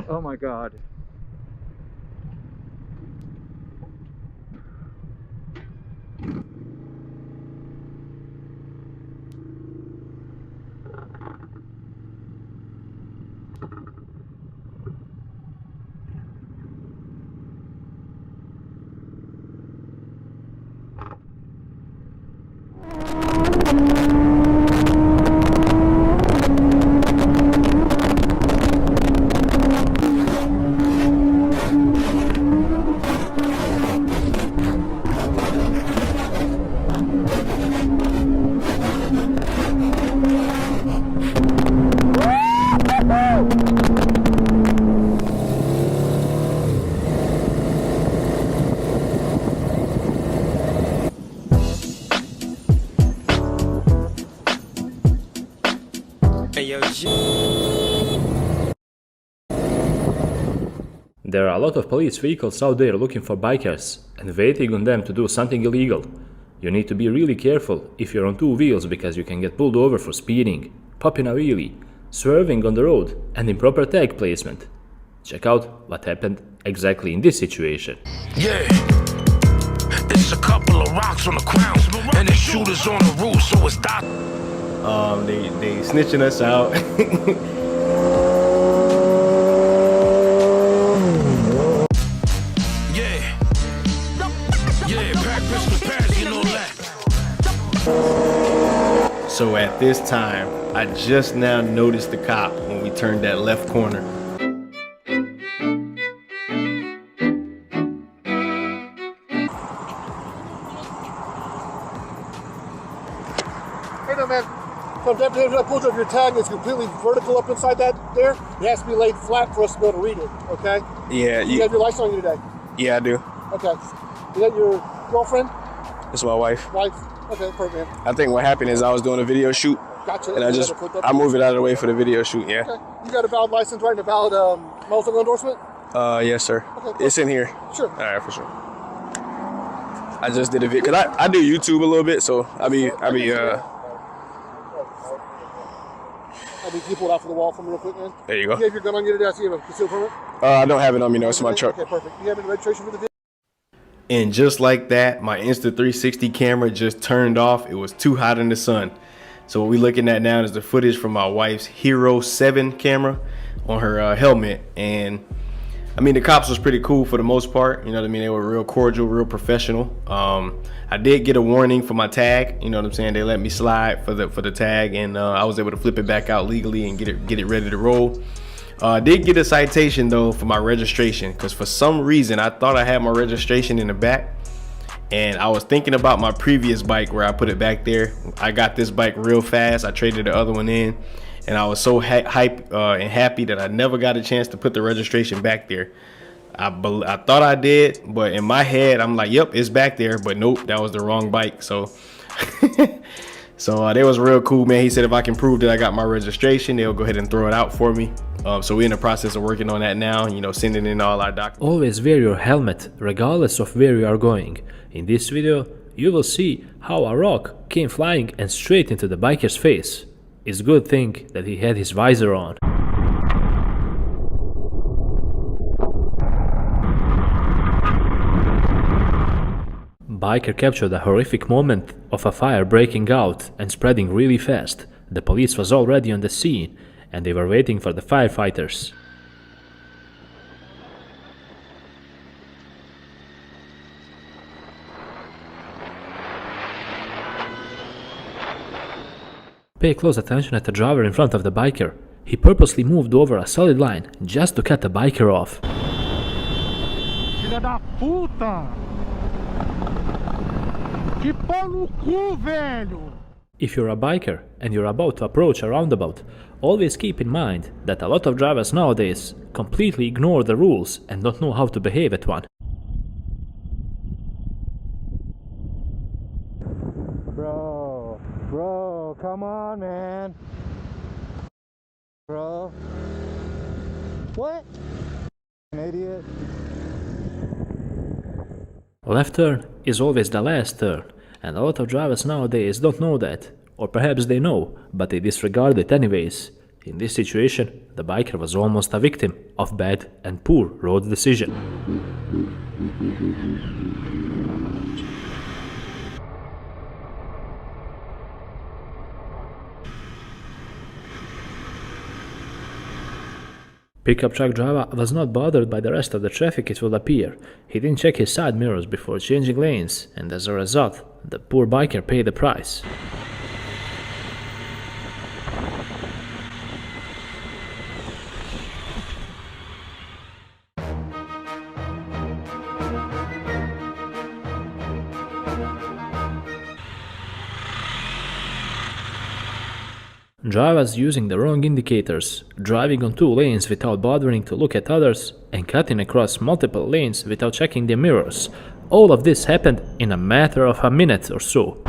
Oh my God. There are a lot of police vehicles out there looking for bikers and waiting on them to do something illegal. You need to be really careful if you're on two wheels because you can get pulled over for speeding, popping a wheelie, swerving on the road, and improper tag placement. Check out what happened exactly in this situation. Yeah, it's a couple of rocks on the ground and the shooters on the roof, so it's dark. They snitching us out. So at this time, I just now noticed the cop when we turned that left corner. Hey there, man. So if I pulled up your tag is completely vertical up inside that there, it has to be laid flat for us to be able to read it, okay? Yeah. You have your license on you today? Yeah, I do. Okay. Is that your girlfriend? It's my wife. Wife? Okay, perfect, man. I think what happened is I was doing a video shoot. Gotcha. And I moved it out of the way for the video shoot, yeah. Okay. You got a valid license, right? And a valid motorcycle endorsement? Yes, sir. Okay, it's in here. Sure. All right, for sure. I just did a video, cause I do YouTube a little bit, so I be I mean, can you pull it out for the wall for me real quick, man? There you go. You have your gun on you today? I see you have a concealed permit? I don't have it on me, no, it's in my truck. Okay, perfect. Do you have any registration for the vehicle? And just like that, my Insta360 camera just turned off. It was too hot in the sun. So what we're looking at now is the footage from my wife's Hero 7 camera on her helmet. And I mean, the cops was pretty cool for the most part. You know what I mean? They were real cordial, real professional. I did get a warning for my tag. You know what I'm saying? They let me slide for the tag, and I was able to flip it back out legally and get it ready to roll. I did get a citation though for my registration, because for some reason I thought I had my registration in the back, and I was thinking about my previous bike where I put it back there. I got this bike real fast. I traded the other one in, and I was so hyped and happy that I never got a chance to put the registration back there. I thought I did, but in my head I'm like, yep, it's back there, but nope, that was the wrong bike. So So they was real cool, man. He said if I can prove that I got my registration, they'll go ahead and throw it out for me. So we're in the process of working on that now, you know, sending in all our documents. Always wear your helmet, regardless of where you are going. In this video, you will see how a rock came flying and straight into the biker's face. It's a good thing that he had his visor on. Biker captured a horrific moment of a fire breaking out and spreading really fast. The police was already on the scene and they were waiting for the firefighters. Pay close attention at the driver in front of the biker. He purposely moved over a solid line just to cut the biker off. Filha da puta! Que pau no cu, velho! If you're a biker and you're about to approach a roundabout, always keep in mind that a lot of drivers nowadays completely ignore the rules and don't know how to behave at one. Bro, come on, man. Bro. What? An idiot. Left turn is always the last turn, and a lot of drivers nowadays don't know that. Or perhaps they know, but they disregard it anyways. In this situation, the biker was almost a victim of bad and poor road decision. Pickup truck driver was not bothered by the rest of the traffic, it would appear. He didn't check his side mirrors before changing lanes, and as a result, the poor biker paid the price. Drivers using the wrong indicators, driving on 2 lanes without bothering to look at others, and cutting across multiple lanes without checking their mirrors. All of this happened in a matter of a minute or so.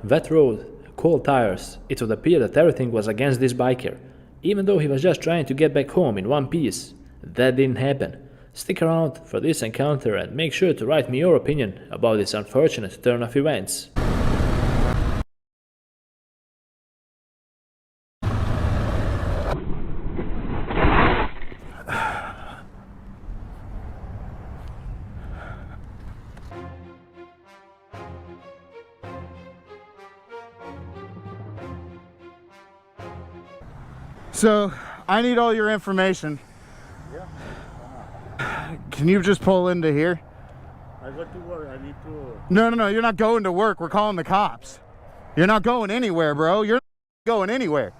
Wet road, cold tires, it would appear that everything was against this biker, even though he was just trying to get back home in one piece. That didn't happen. Stick around for this encounter and make sure to write me your opinion about this unfortunate turn of events. So, I need all your information. Can you just pull into here? I got to work. I need to. No, you're not going to work. We're calling the cops. You're not going anywhere, bro. You're not going anywhere.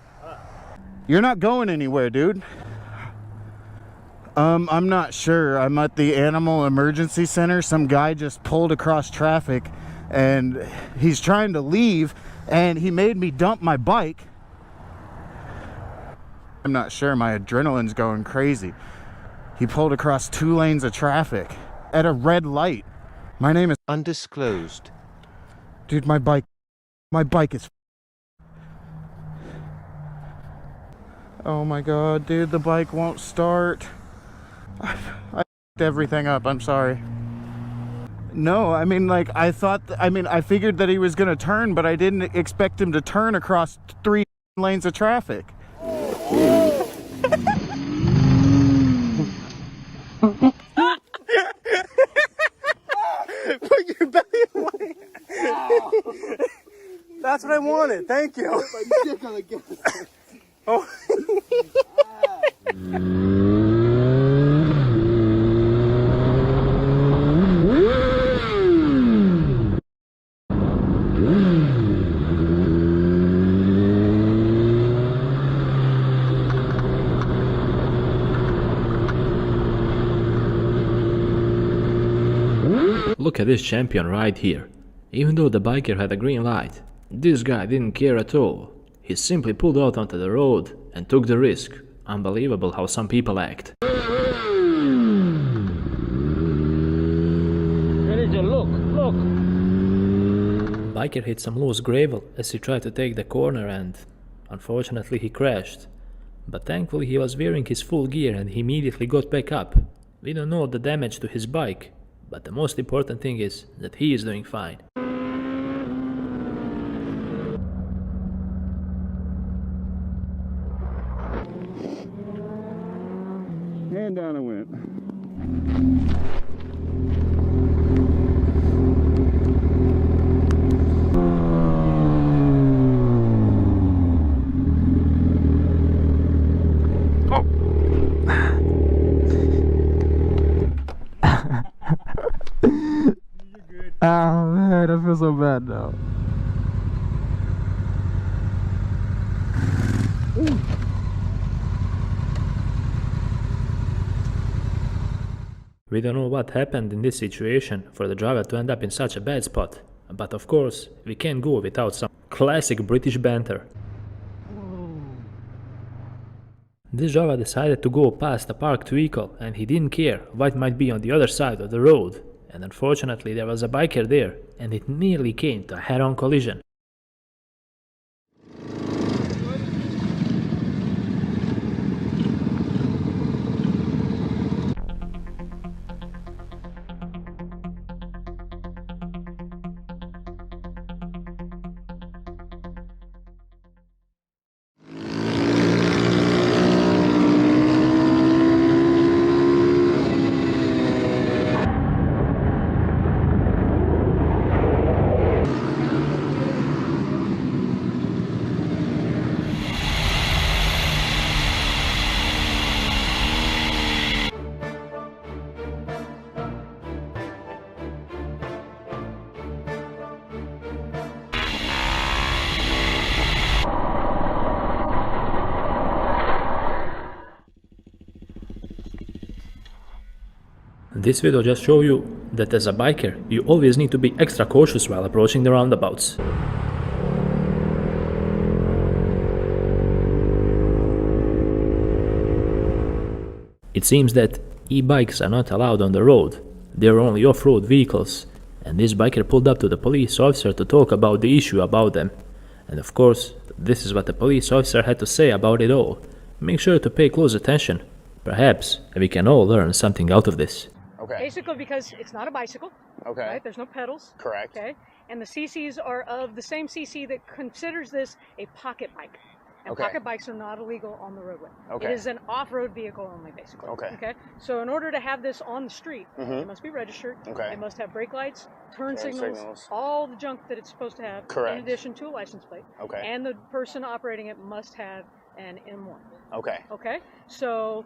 You're not going anywhere, dude. I'm not sure. I'm at the Animal Emergency Center. Some guy just pulled across traffic and he's trying to leave and he made me dump my bike. I'm not sure, my adrenaline's going crazy. He pulled across 2 lanes of traffic at a red light. My name is undisclosed. Dude, my bike is oh my god, dude, the bike won't start. I f***ed everything up, I'm sorry. No, I mean, like, I figured that he was gonna turn, but I didn't expect him to turn across 3 lanes of traffic. Put your belly away. That's what I wanted. Thank you. Oh. Look at this champion right here. Even though the biker had a green light, this guy didn't care at all. He simply pulled out onto the road and took the risk. Unbelievable how some people act. Look. Biker hit some loose gravel as he tried to take the corner and, unfortunately, he crashed. But thankfully he was wearing his full gear and he immediately got back up. We don't know the damage to his bike, but the most important thing is that he is doing fine. And down it went. Oh man, I feel so bad now. We don't know what happened in this situation for the driver to end up in such a bad spot, but of course we can't go without some classic British banter. This driver decided to go past a parked vehicle and he didn't care what might be on the other side of the road, and unfortunately there was a biker there and it nearly came to a head-on collision. This video just shows you that as a biker, you always need to be extra cautious while approaching the roundabouts. It seems that e-bikes are not allowed on the road, they are only off-road vehicles, and this biker pulled up to the police officer to talk about the issue about them. And of course, this is what the police officer had to say about it all. Make sure to pay close attention. Perhaps we can all learn something out of this. Okay. Basically because it's not a bicycle. Okay. Right? There's no pedals. Correct. Okay. And the CCs are of the same CC that considers this a pocket bike. And Okay. pocket bikes are not illegal on the roadway. Okay. It is an off-road vehicle only, basically. Okay. Okay. So in order to have this on the street, Mhm. it must be registered. Okay. It must have brake lights, turn Turn signals, signals. all the junk that it's supposed to have. Correct. In addition to a license plate. Okay. And the person operating it must have an M1. Okay. Okay. So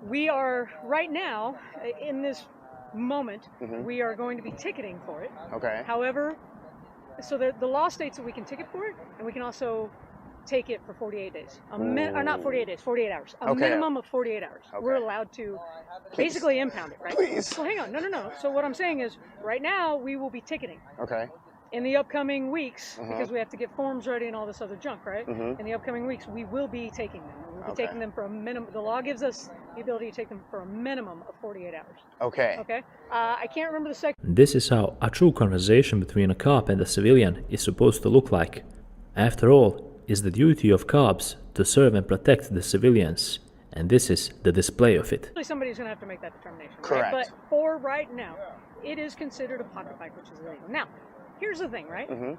we are right now in this moment, Mhm. we are going to be ticketing for it. Okay. However, so the law states that we can ticket for it, and we can also take it for 48 days. Or not 48 days, 48 hours. A Okay. minimum of 48 hours. Okay. We're allowed to basically impound it, right? Please. Well, hang on. No. So what I'm saying is, right now, we will be ticketing. Okay. In the upcoming weeks, Uh-huh. because we have to get forms ready and all this other junk, right? Mhm. In the upcoming weeks, we will be taking them. We'll be Okay. taking them for a minimum. The law gives us the ability to take them for a minimum of 48 hours. Okay. Okay. I can't remember the second. This is how a true conversation between a cop and a civilian is supposed to look like. After all, it's the duty of cops to serve and protect the civilians, and this is the display of it. Somebody's going to have to make that determination. Correct. Right? But for right now, it is considered a pocket bike, which is illegal. Now, here's the thing, right? Mhm.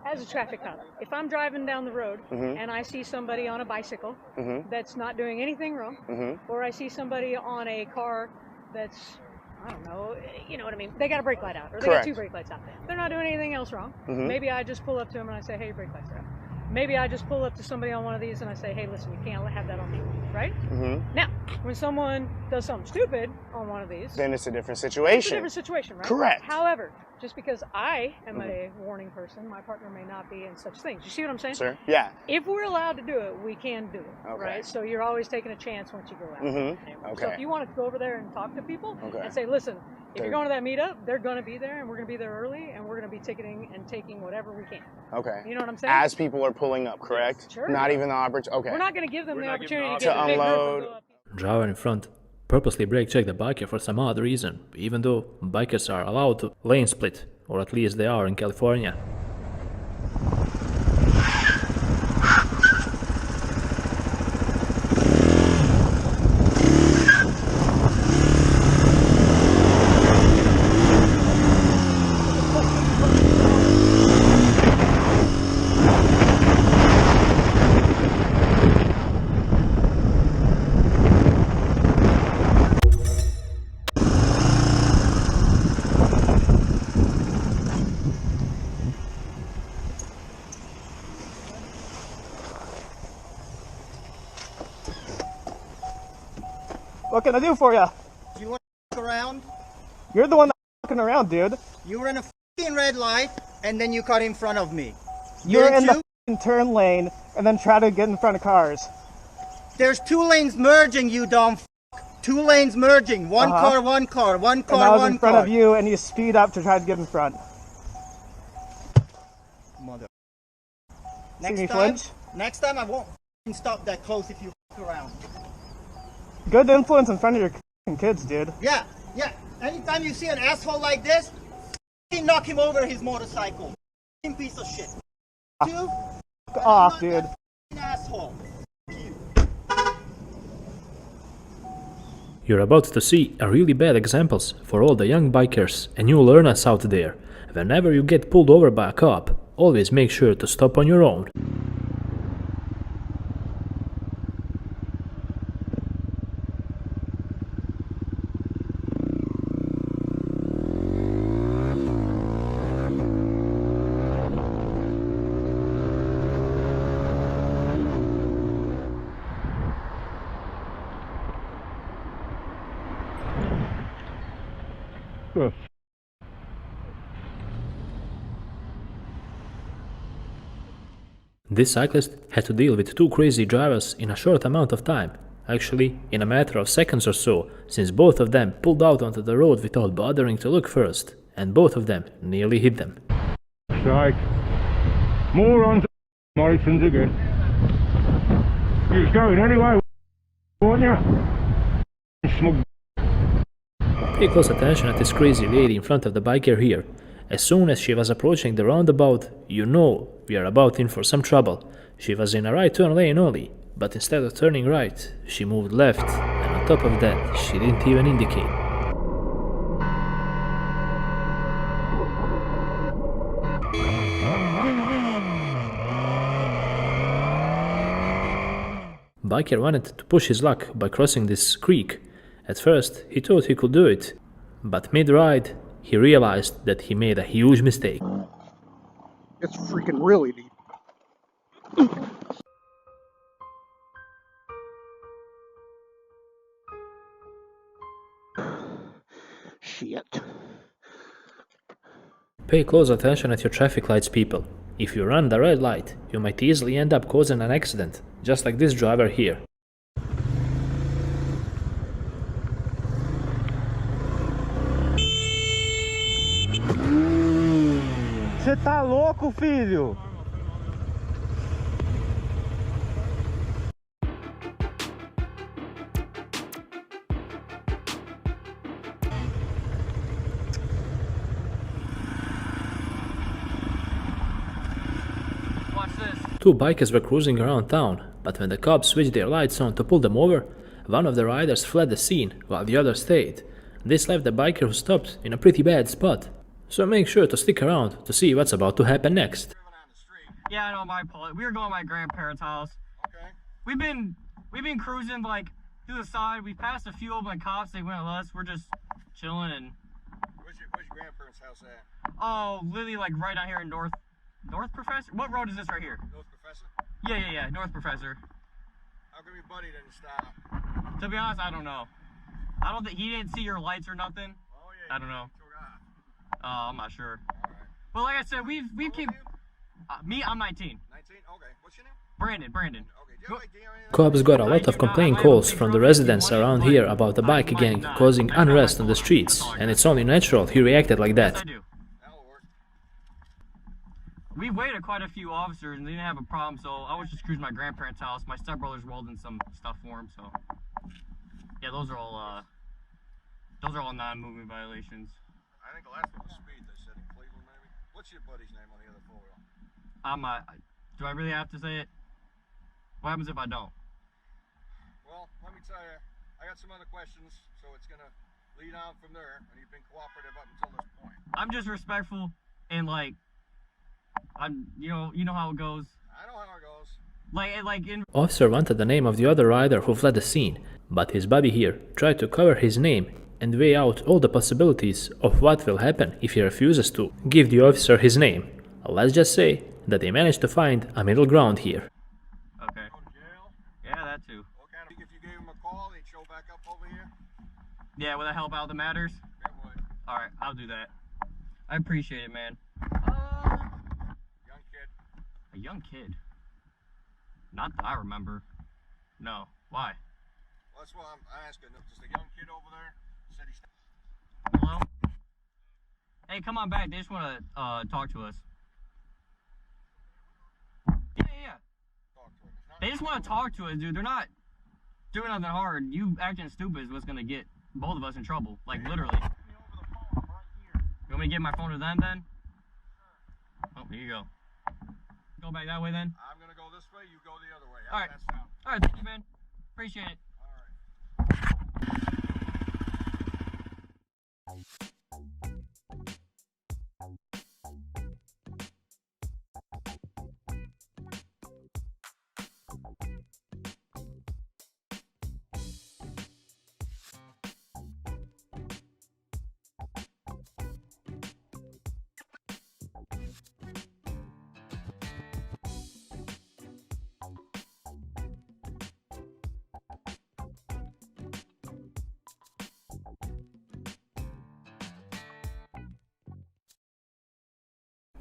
As a traffic cop, if I'm driving down the road Mhm. and I see somebody on a bicycle Mhm. that's not doing anything wrong, Mhm. or I see somebody on a car that's, I don't know, you know what I mean? They got a brake light out, or they got Correct. 2 brake lights out. They're not doing anything else wrong. Mhm. Maybe I just pull up to them and I say, hey, brake lights are out. Maybe I just pull up to somebody on one of these and I say, hey, listen, you can't have that on me, right? Mhm. Now, when someone does something stupid on one of these, Then it's a different it's a situation. different situation, right? Correct. However, just because I am a warning person, my partner may not be in such things. You see what I'm saying? Sir? Yeah. If we're allowed to do it, we can do it, Okay. right? So you're always taking a chance once you go out. Mhm. So Okay. if you want to go over there and talk to people Okay. and say, listen, If you're going to that meetup, they're going to be there, and we're going to be there early, and we're going to be ticketing and taking whatever we can. Okay. You know what I'm saying? As people are pulling up, correct? Yes, sure. Not even the opportunity. Okay. We're not going to give them the opportunity to unload. Driver in front purposely brake checked the biker for some odd reason, even though bikers are allowed to lane split, or at least they are in California. What can I do for you? Do you want to around? You're the one that's fucking around, dude. You were in a fucking red light, and then you cut in front of me. You're in the fucking turn lane, and then try to get in front of cars. There's 2 lanes merging, you dumb f***. 2 lanes merging. One car, one car, one car, and I was one in front car. of you, and you speed up to try to get in front. Mother. Next time I won't f***ing stop that close if you f*** around. Good influence in front of your f***ing kids, dude. Yeah. Anytime you see an asshole like this, f***ing knock him over his motorcycle. F***ing piece of shit. You? Fuck off, dude. F***ing asshole. You're about to see a really bad examples for all the young bikers and new learners out there. Whenever you get pulled over by a cop, always make sure to stop on your own. This cyclist had to deal with 2 crazy drivers in a short amount of time, actually in a matter of seconds or so, since both of them pulled out onto the road without bothering to look first, and both of them nearly hit them. Right. Morons, Morrison's again. You was going anyway, weren't you? Smug. Pay close attention at this crazy lady in front of the biker here. As soon as she was approaching the roundabout, you know we are about in for some trouble. She was in a right turn lane only, but instead of turning right, she moved left, and on top of that, she didn't even indicate. Biker wanted to push his luck by crossing this creek. At first, he thought he could do it, but mid-ride, he realized that he made a huge mistake. It's freaking really deep. Shit. Pay close attention at your traffic lights, people. If you run the red light, you might easily end up causing an accident, just like this driver here. Você tá louco, filho? Two bikers were cruising around town, but when the cops switched their lights on to pull them over, one of the riders fled the scene while the other stayed. This left the biker who stopped in a pretty bad spot. So make sure to stick around to see what's about to happen next. Yeah, I know my fault. We were going to my grandparents' house. Okay. We've been cruising like to the side. We passed a few of my cops. They went with us. We're just chilling and. Where's your grandparents' house at? Oh, literally like right out here in North Professor. What road is this right here? North Professor? Yeah. North Professor. How come your buddy didn't stop? To be honest, I don't know. I don't think he didn't see your lights or nothing. Oh yeah. I don't know. I'm not sure. All right. But like I said, we've came. Me, I'm 19. 19? Okay. What's your name? Brandon. Cops got a lot of complaint calls from the residents around here about the bike gang causing unrest on the streets, and it's only natural he reacted like that. We waited quite a few officers and they didn't have a problem, so I was just cruising my grandparents' house. My stepbrother's welding some stuff for him, so yeah, those are all non-moving violations. I think the last one was speed. They said in Cleveland, maybe. What's your buddy's name on the other four-wheel? Do I really have to say it? What happens if I don't? Well, let me tell you, I got some other questions, so it's gonna lead on from there, and you've been cooperative up until this point. I'm just respectful and like, you know how it goes. I know how it goes. Officer wanted the name of the other rider who fled the scene, but his buddy here tried to cover his name and weigh out all the possibilities of what will happen if he refuses to give the officer his name. Let's just say that they managed to find a middle ground here. Okay. Yeah, that too. If you gave him a call, he'd show back up over here? Yeah, will that help out the matters? It would. Alright, I'll do that. I appreciate it, man. Young kid. A young kid? Not that I remember. No. Why? Well, that's what I'm asking. Just a young kid over there said he's... Hello? Hey, come on back. They just want to talk to us. Yeah. They just want to talk to us, dude. They're not doing nothing hard. You acting stupid is what's going to get both of us in trouble. Like, literally. You want me to give my phone to them, then? Oh, here you go. Go back that way, then? I'm going to go this way. You go the other way. Alright. Alright, thank you, man. Appreciate it.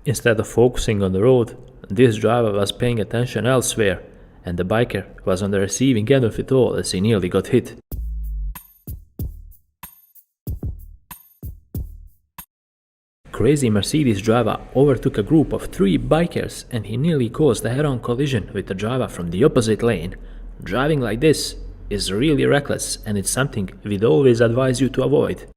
Instead of focusing on the road, this driver was paying attention elsewhere, and the biker was on the receiving end of it all as he nearly got hit. Crazy Mercedes driver overtook a group of 3 bikers and he nearly caused a head-on collision with the driver from the opposite lane. Driving like this is really reckless, and it's something we'd always advise you to avoid.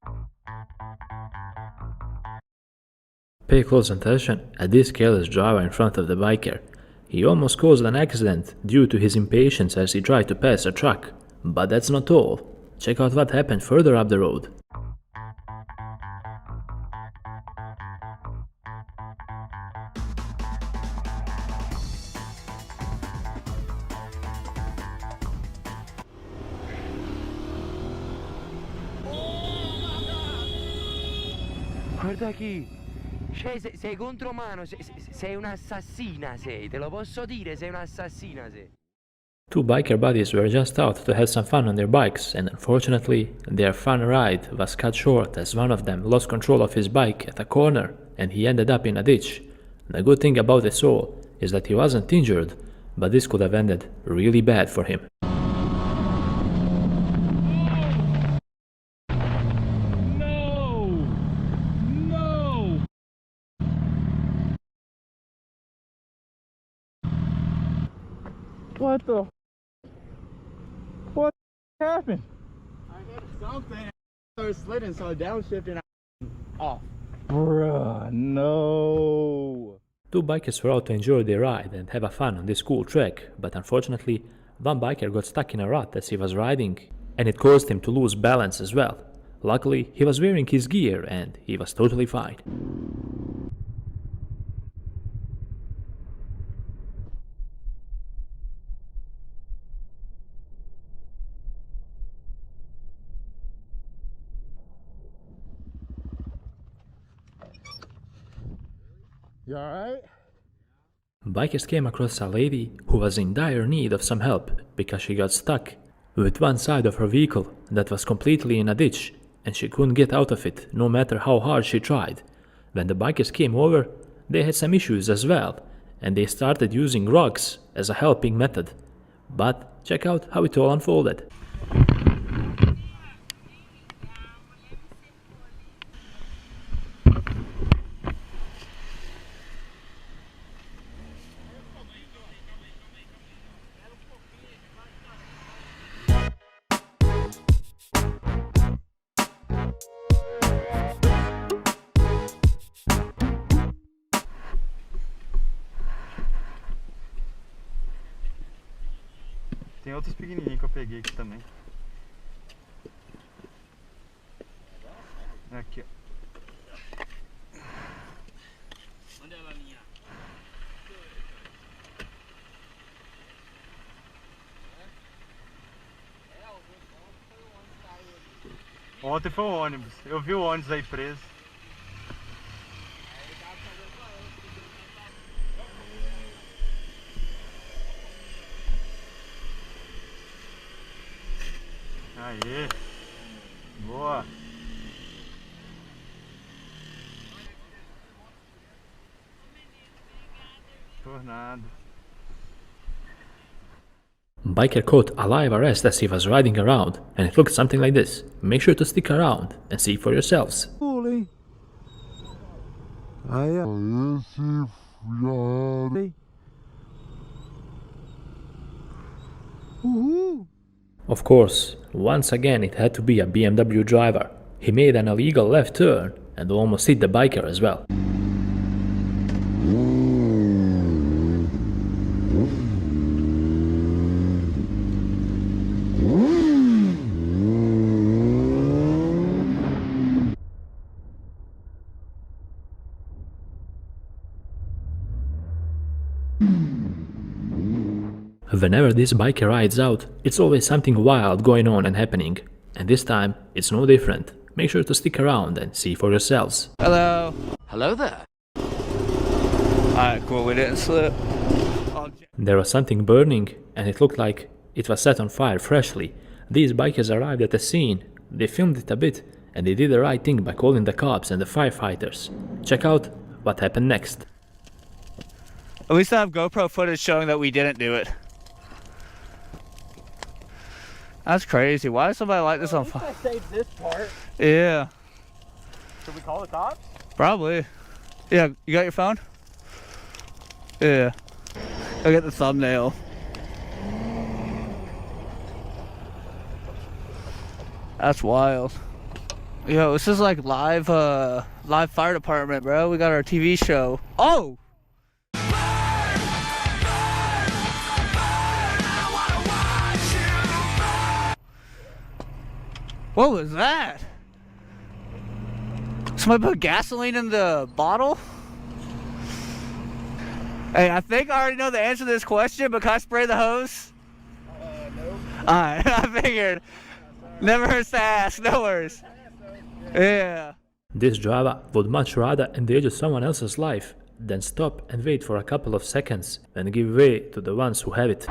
Pay close attention at this careless driver in front of the biker. He almost caused an accident due to his impatience as he tried to pass a truck. But that's not all. Check out what happened further up the road. Guarda qui! Sei contromano, sei un'assassina, te lo posso dire, sei un'assassina, 2 biker buddies were just out to have some fun on their bikes, and unfortunately, their fun ride was cut short as one of them lost control of his bike at a corner and he ended up in a ditch. The good thing about this all is that he wasn't injured, but this could have ended really bad for him. What the? What happened? I hit something. I started sliding, so I downshifted and off. Bruh, no. 2 bikers were out to enjoy their ride and have a fun on this cool track, but unfortunately, one biker got stuck in a rut as he was riding, and it caused him to lose balance as well. Luckily, he was wearing his gear and he was totally fine. You alright? Bikers came across a lady who was in dire need of some help because she got stuck with one side of her vehicle that was completely in a ditch and she couldn't get out of it no matter how hard she tried. When the bikers came over, they had some issues as well, and they started using rocks as a helping method. But check out how it all unfolded. Tem outros pequenininhos que eu peguei aqui também. Aqui, ó. Ontem foi o ônibus. Eu vi o ônibus aí preso. Aê! Boa! Por nada. Biker caught a live arrest as he was riding around, and it looked something like this. Make sure to stick around and see for yourselves. Of course, once again it had to be a BMW driver. He made an illegal left turn and almost hit the biker as well. Whenever this biker rides out, it's always something wild going on and happening. And this time, it's no different. Make sure to stick around and see for yourselves. Hello. Hello there. Alright, cool, we didn't slip. There was something burning, and it looked like it was set on fire freshly. These bikers arrived at the scene, they filmed it a bit, and they did the right thing by calling the cops and the firefighters. Check out what happened next. At least I have GoPro footage showing that we didn't do it. That's crazy. Why does somebody like this on fire? I saved this part. Yeah. Should we call the cops? Probably. Yeah, you got your phone? Yeah. I'll get the thumbnail. That's wild. Yo, this is like live fire department, bro. We got our TV show. Oh! What was that? Somebody put gasoline in the bottle? Hey, I think I already know the answer to this question, but can I spray the hose? No. Alright, I figured. Never hurts to ask, no worries. Yeah. This driver would much rather endanger someone else's life than stop and wait for a couple of seconds and give way to the ones who have it.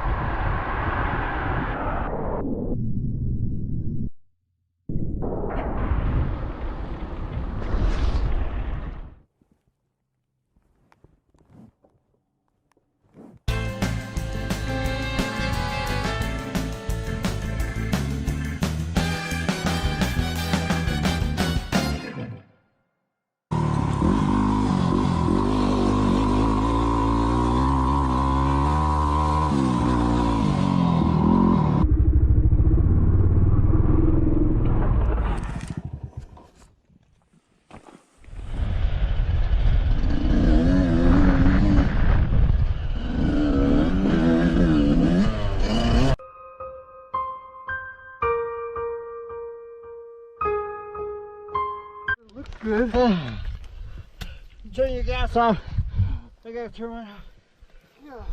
Good. Turn your gas off. I gotta turn mine off.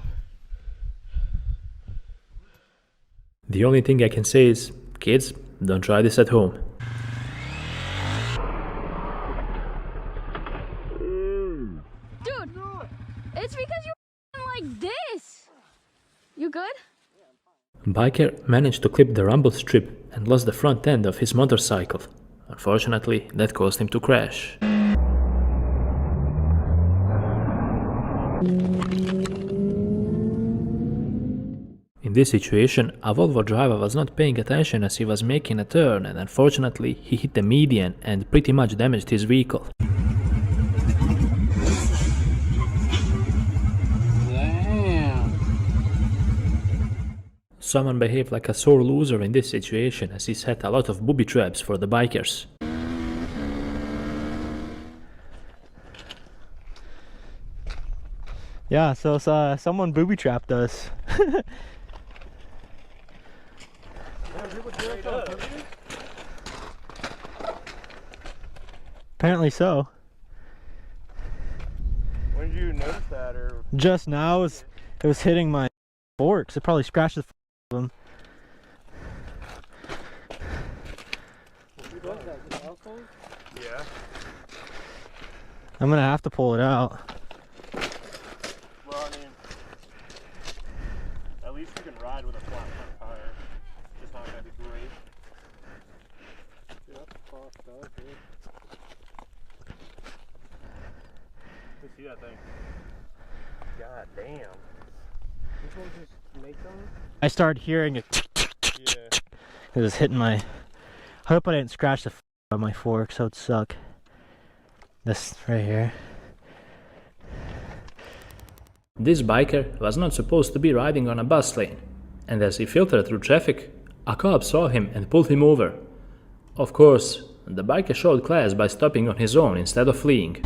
The only thing I can say is, kids, don't try this at home. Dude, it's because you're like this. You good? Biker managed to clip the rumble strip and lost the front end of his motorcycle. Unfortunately, that caused him to crash. In this situation, a Volvo driver was not paying attention as he was making a turn, and unfortunately he hit the median and pretty much damaged his vehicle. Damn. Someone behaved like a sore loser in this situation as he set a lot of booby traps for the bikers. Yeah, so someone booby trapped us. Apparently so. When did you notice that, or? Just now, it was hitting my forks. It probably scratched the f of them. Yeah. I'm gonna have to pull it out. Well, I mean, at least you can ride with a flat front tire. It's not gonna be great. Dude, that's fucked up, dude. Let's see that thing. God damn. Which one just make them? I started hearing it. Yeah. It was hitting my. I hope I didn't scratch the f on my fork, so it'd suck. This right here. This biker was not supposed to be riding on a bus lane, and as he filtered through traffic, a cop saw him and pulled him over. Of course, the biker showed class by stopping on his own instead of fleeing.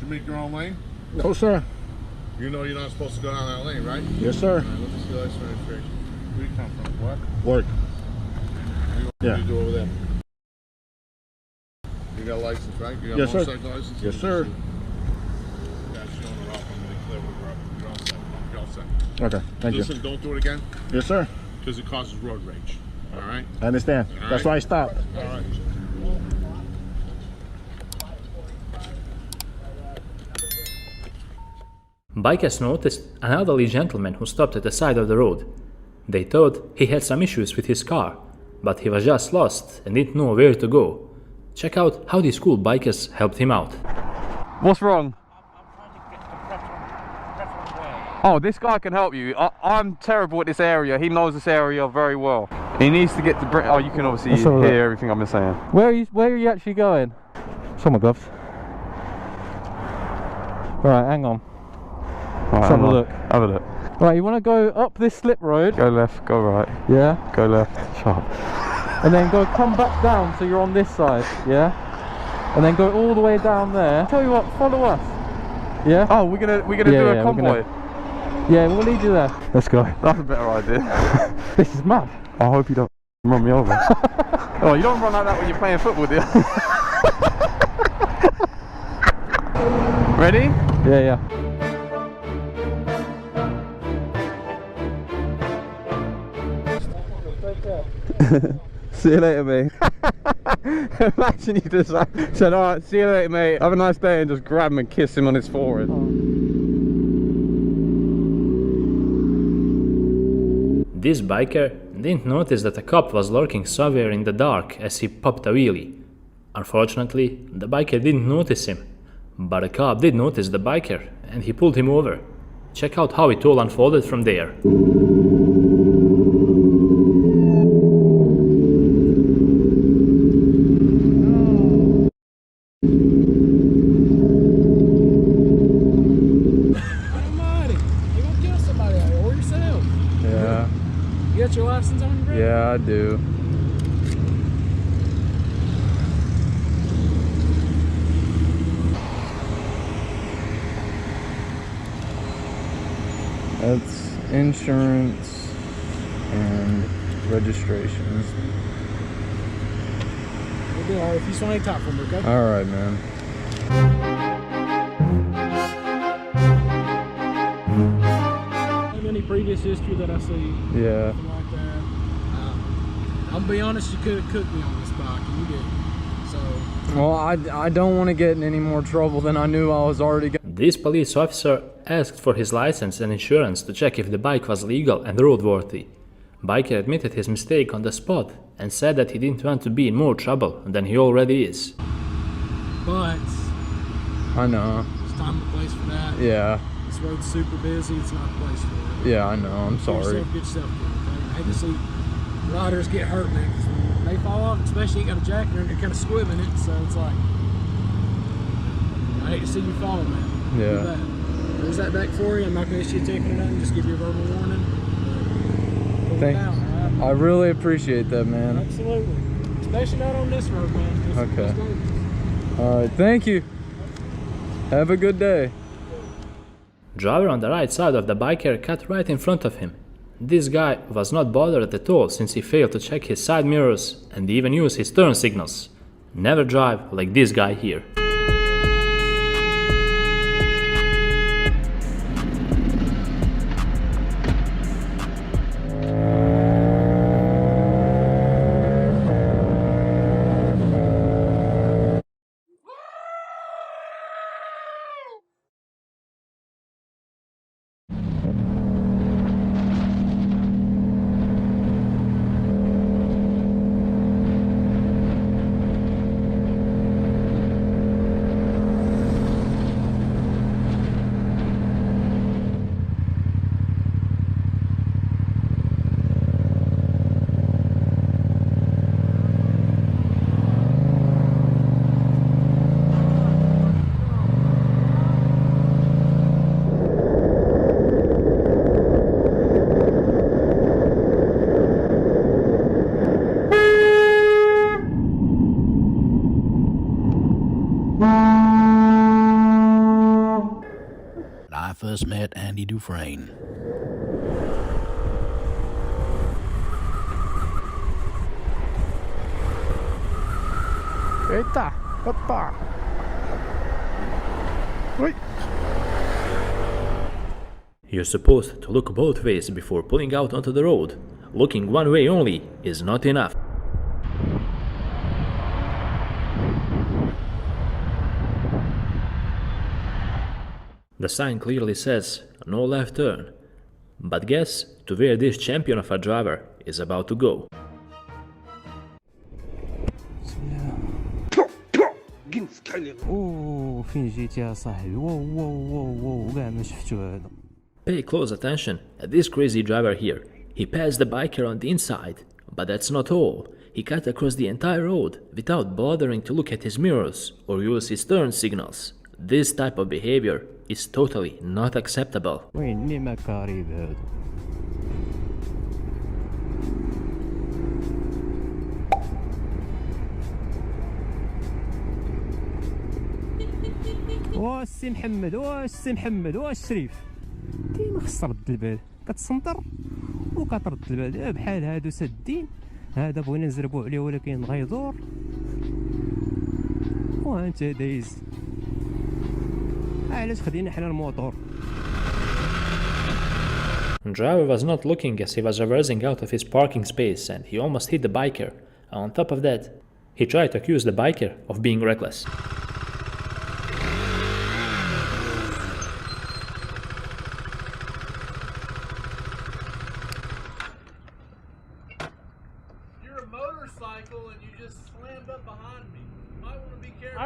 You make your own lane? No, sir. You know you're not supposed to go down that lane, right? Yes, sir. All right, let me see the license registration. Where you come from? What? Work. What do you do over there? You got a license, right? You got Yes, a sir. motorcycle license? Yes, sir. Yeah, showing it off. I'm going to clear with you're all set. You're all set. Okay, thank you. Listen, don't do it again. Yes, sir. Because it causes road rage. All right? I understand. All That's right. why I stopped. All right. Bikers noticed an elderly gentleman who stopped at the side of the road. They thought he had some issues with his car, but he was just lost and didn't know where to go. Check out how these cool bikers helped him out. What's wrong? Oh, this guy can help you. I'm terrible at this area. He knows this area very well. He needs to get to oh, you can obviously hear everything I've been saying. Where are you actually going? Show my gloves. Right, hang on. Right, Let's have a look. Have a look. Right, you want to go up this slip road? Go left, go right. Yeah. Go left. Sharp. And then come back down so you're on this side, yeah? And then go all the way down there. Tell you what, follow us. Yeah? Oh, we're gonna do a convoy. Yeah, we'll lead you there. Let's go. That's a better idea. This is mad. I hope you don't run me over. Oh, you don't run like that when you're playing football, do you? Ready? Yeah, yeah. See you later, mate. Imagine you just said, alright, see you later, mate. Have a nice day, and just grab him and kiss him on his forehead. This biker didn't notice that a cop was lurking somewhere in the dark as he popped a wheelie. Unfortunately, the biker didn't notice him, but a cop did notice the biker and he pulled him over. Check out how it all unfolded from there. Your license on you, bro? Yeah, I do. That's insurance and registrations. It'll be alright if you just want to top for me, okay? Alright, man. Any previous history that I see? Yeah. Something like that. I'll be honest, you could have cooked me on this bike, and you didn't. So. Well, I don't want to get in any more trouble than I knew I was already getting. This police officer asked for his license and insurance to check if the bike was legal and roadworthy. Biker admitted his mistake on the spot and said that he didn't want to be in more trouble than he already is. But. I know. It's time and place for that. Yeah. This road's super busy, it's not the place for it. Yeah, I know, I'm sorry. Get yourself good, okay? I hate to see riders get hurt, man, because when they fall off, especially you got a jacket and they're kind of squibbing it, so it's like, I hate to see you fall, man. Yeah. There's that back for you. I'm not going to issue a ticket or nothing, just give you a verbal warning. Thanks. I really appreciate that, man. Absolutely. Especially not on this road, man. Okay. Alright, thank you. Have a good day. Driver on the right side of the biker cut right in front of him. This guy was not bothered at all since he failed to check his side mirrors and even use his turn signals. Never drive like this guy here. I first met Andy Dufresne. Eita, opa. Wait. You're supposed to look both ways before pulling out onto the road. Looking one way only is not enough. The sign clearly says no left turn. But guess to where this champion of a driver is about to go. اوه فين جيت يا صاحبي واو واو واو واو كاع ما شفتو هذا. Pay close attention at this crazy driver here. He passed the biker on the inside, but that's not all. He cut across the entire road without bothering to look at his mirrors or use his turn signals. This type of behavior is totally not acceptable. ويني ما قريب هذا. واش سي محمد واش سي محمد واش شريف ديما خص ترد البال كتسنطر وكترد البال بحال هادو سادين هذا بغينا نزربو عليه ولكن غيدور وانت دايز علاش خدينا حنا الموتور. Driver was not looking as he was reversing out of his parking space and he almost hit the biker. On top of that, he tried to accuse the biker of being reckless.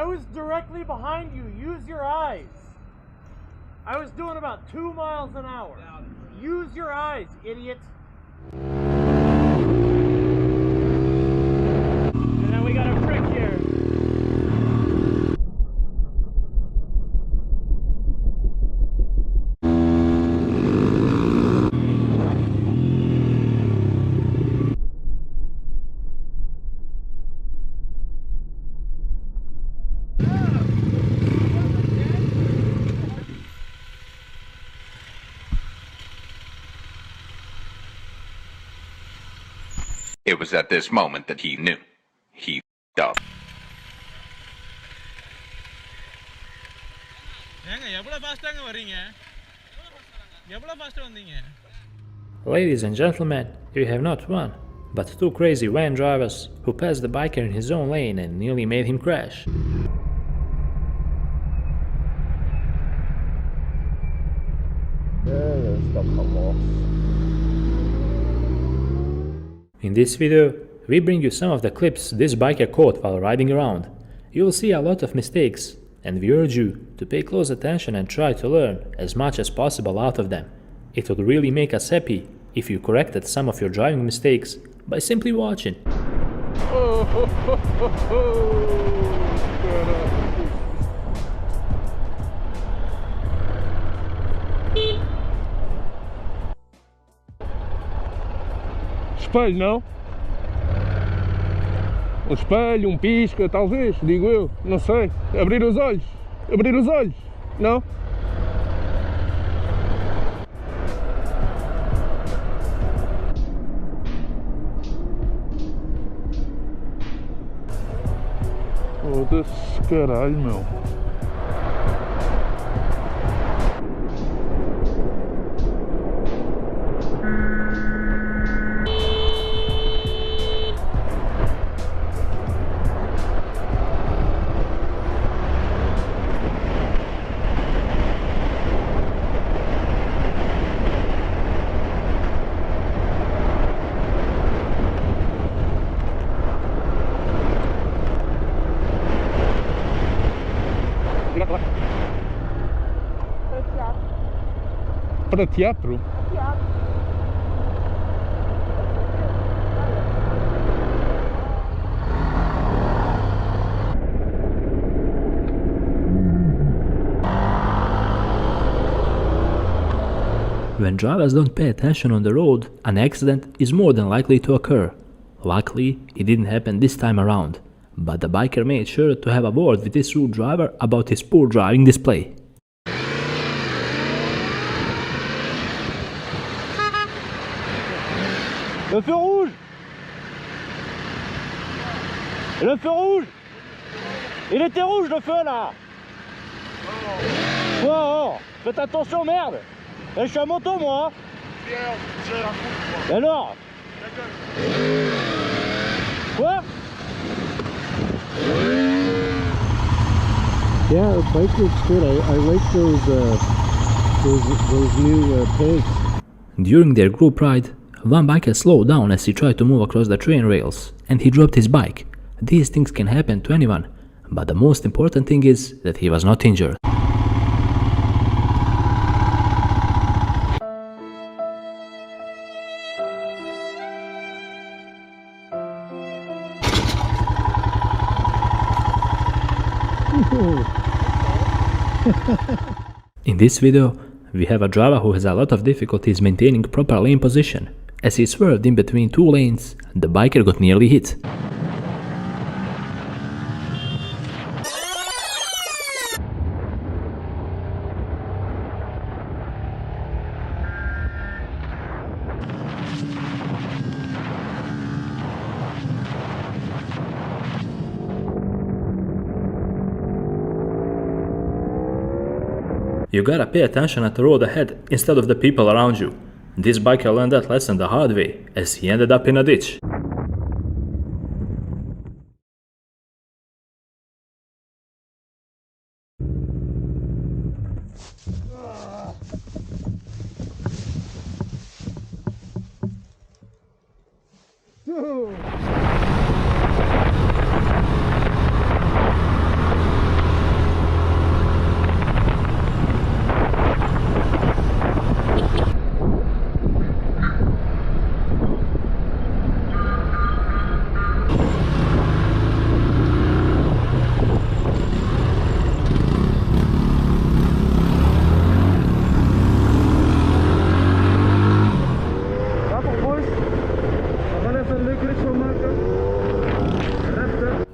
I was directly behind you. Use your eyes. I was doing about 2 miles an hour. Use your eyes, idiot. And then we got a prick here. It was at this moment that he knew. He f***ed up. Ladies and gentlemen, you have not one, but two crazy van drivers who passed the biker in his own lane and nearly made him crash. In this video, we bring you some of the clips this biker caught while riding around. You will see a lot of mistakes, and we urge you to pay close attention and try to learn as much as possible out of them. It would really make us happy if you corrected some of your driving mistakes by simply watching. Espelho, não? Um espelho, pisca, talvez, digo eu, não sei. Abrir os olhos, não? Foda-se, caralho, meu. Para teatro? When drivers don't pay attention on the road, an accident is more than likely to occur. Luckily, it didn't happen this time around, but the biker made sure to have a word with this rude driver about his poor driving display. Le feu rouge! Le feu rouge! Il était rouge le feu là! Oh, faites attention, merde! Je suis à moto moi! Et alors? Quoi? Yeah, the bike looks good. I like those new paints. During their group ride, one biker slowed down as he tried to move across the train rails, and he dropped his bike. These things can happen to anyone, but the most important thing is that he was not injured. In this video, we have a driver who has a lot of difficulties maintaining proper lane position. As he swerved in between two lanes, the biker got nearly hit. You gotta pay attention at the road ahead instead of the people around you. This biker learned that lesson the hard way, as he ended up in a ditch.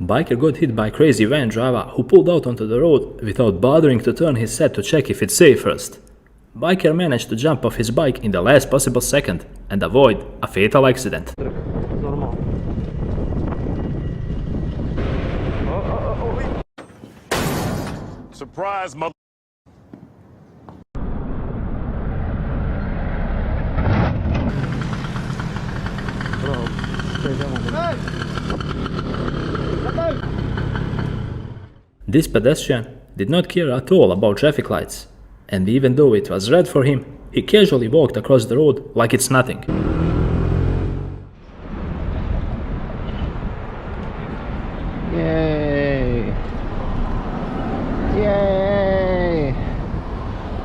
Biker got hit by a crazy van driver who pulled out onto the road without bothering to turn his head to check if it's safe first. Biker managed to jump off his bike in the last possible second and avoid a fatal accident. Surprise, mother. This pedestrian did not care at all about traffic lights, and even though it was red for him, he casually walked across the road like it's nothing. Yay! Yay!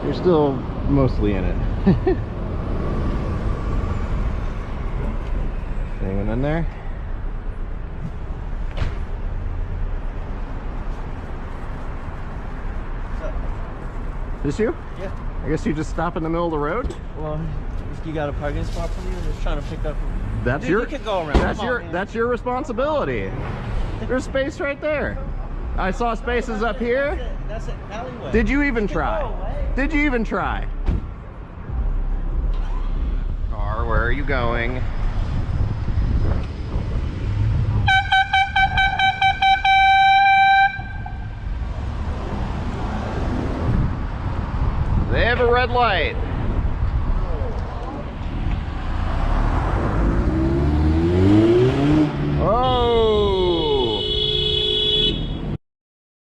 You're still mostly in it. Anyone in there? This you? Yeah. I guess you just stop in the middle of the road? Well, if you got a parking spot for me, I'm just trying to pick up. That's Dude, your. You can go around. That's your responsibility. There's space right there. I saw spaces up here. That's an alleyway. Did you even try? Did you even try? Car, where are you going? They have a red light. Oh!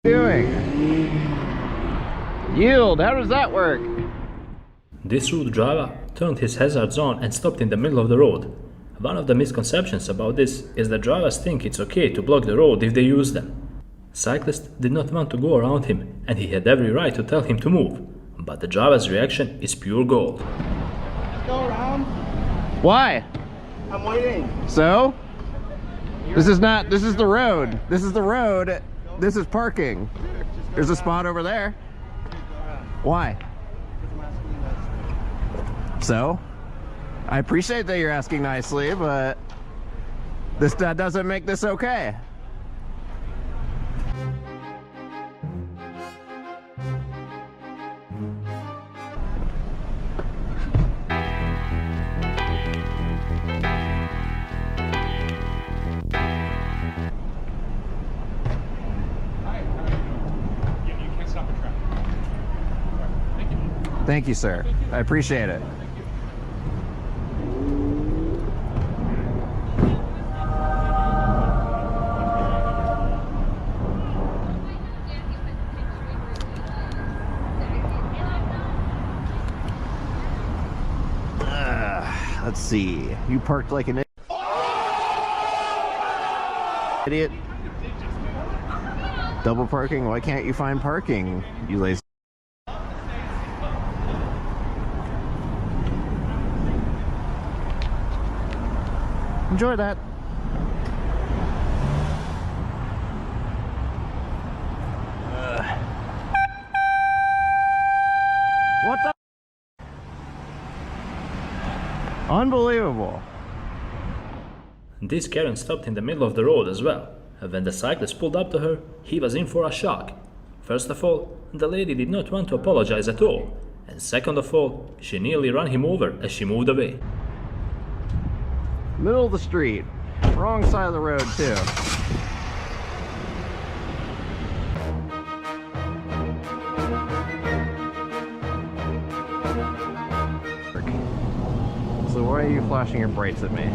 Doing? Yield, how does that work? This rude driver turned his hazards on and stopped in the middle of the road. One of the misconceptions about this is that drivers think it's okay to block the road if they use them. Cyclist did not want to go around him, and he had every right to tell him to move. But the driver's reaction is pure gold. Go around. Why? I'm waiting. So? This is the road. This is the road. This is parking. There's a spot over there. Why? So? I appreciate that you're asking nicely, but that doesn't make this okay. Thank you, sir. I appreciate it. Let's see. You parked like an idiot. Double parking? Why can't you find parking, you lazy? Enjoy that. What the? Unbelievable. This Karen stopped in the middle of the road as well. When the cyclist pulled up to her, he was in for a shock. First of all, the lady did not want to apologize at all. And second of all, she nearly ran him over as she moved away. Middle of the street. Wrong side of the road, too. So why are you flashing your brights at me?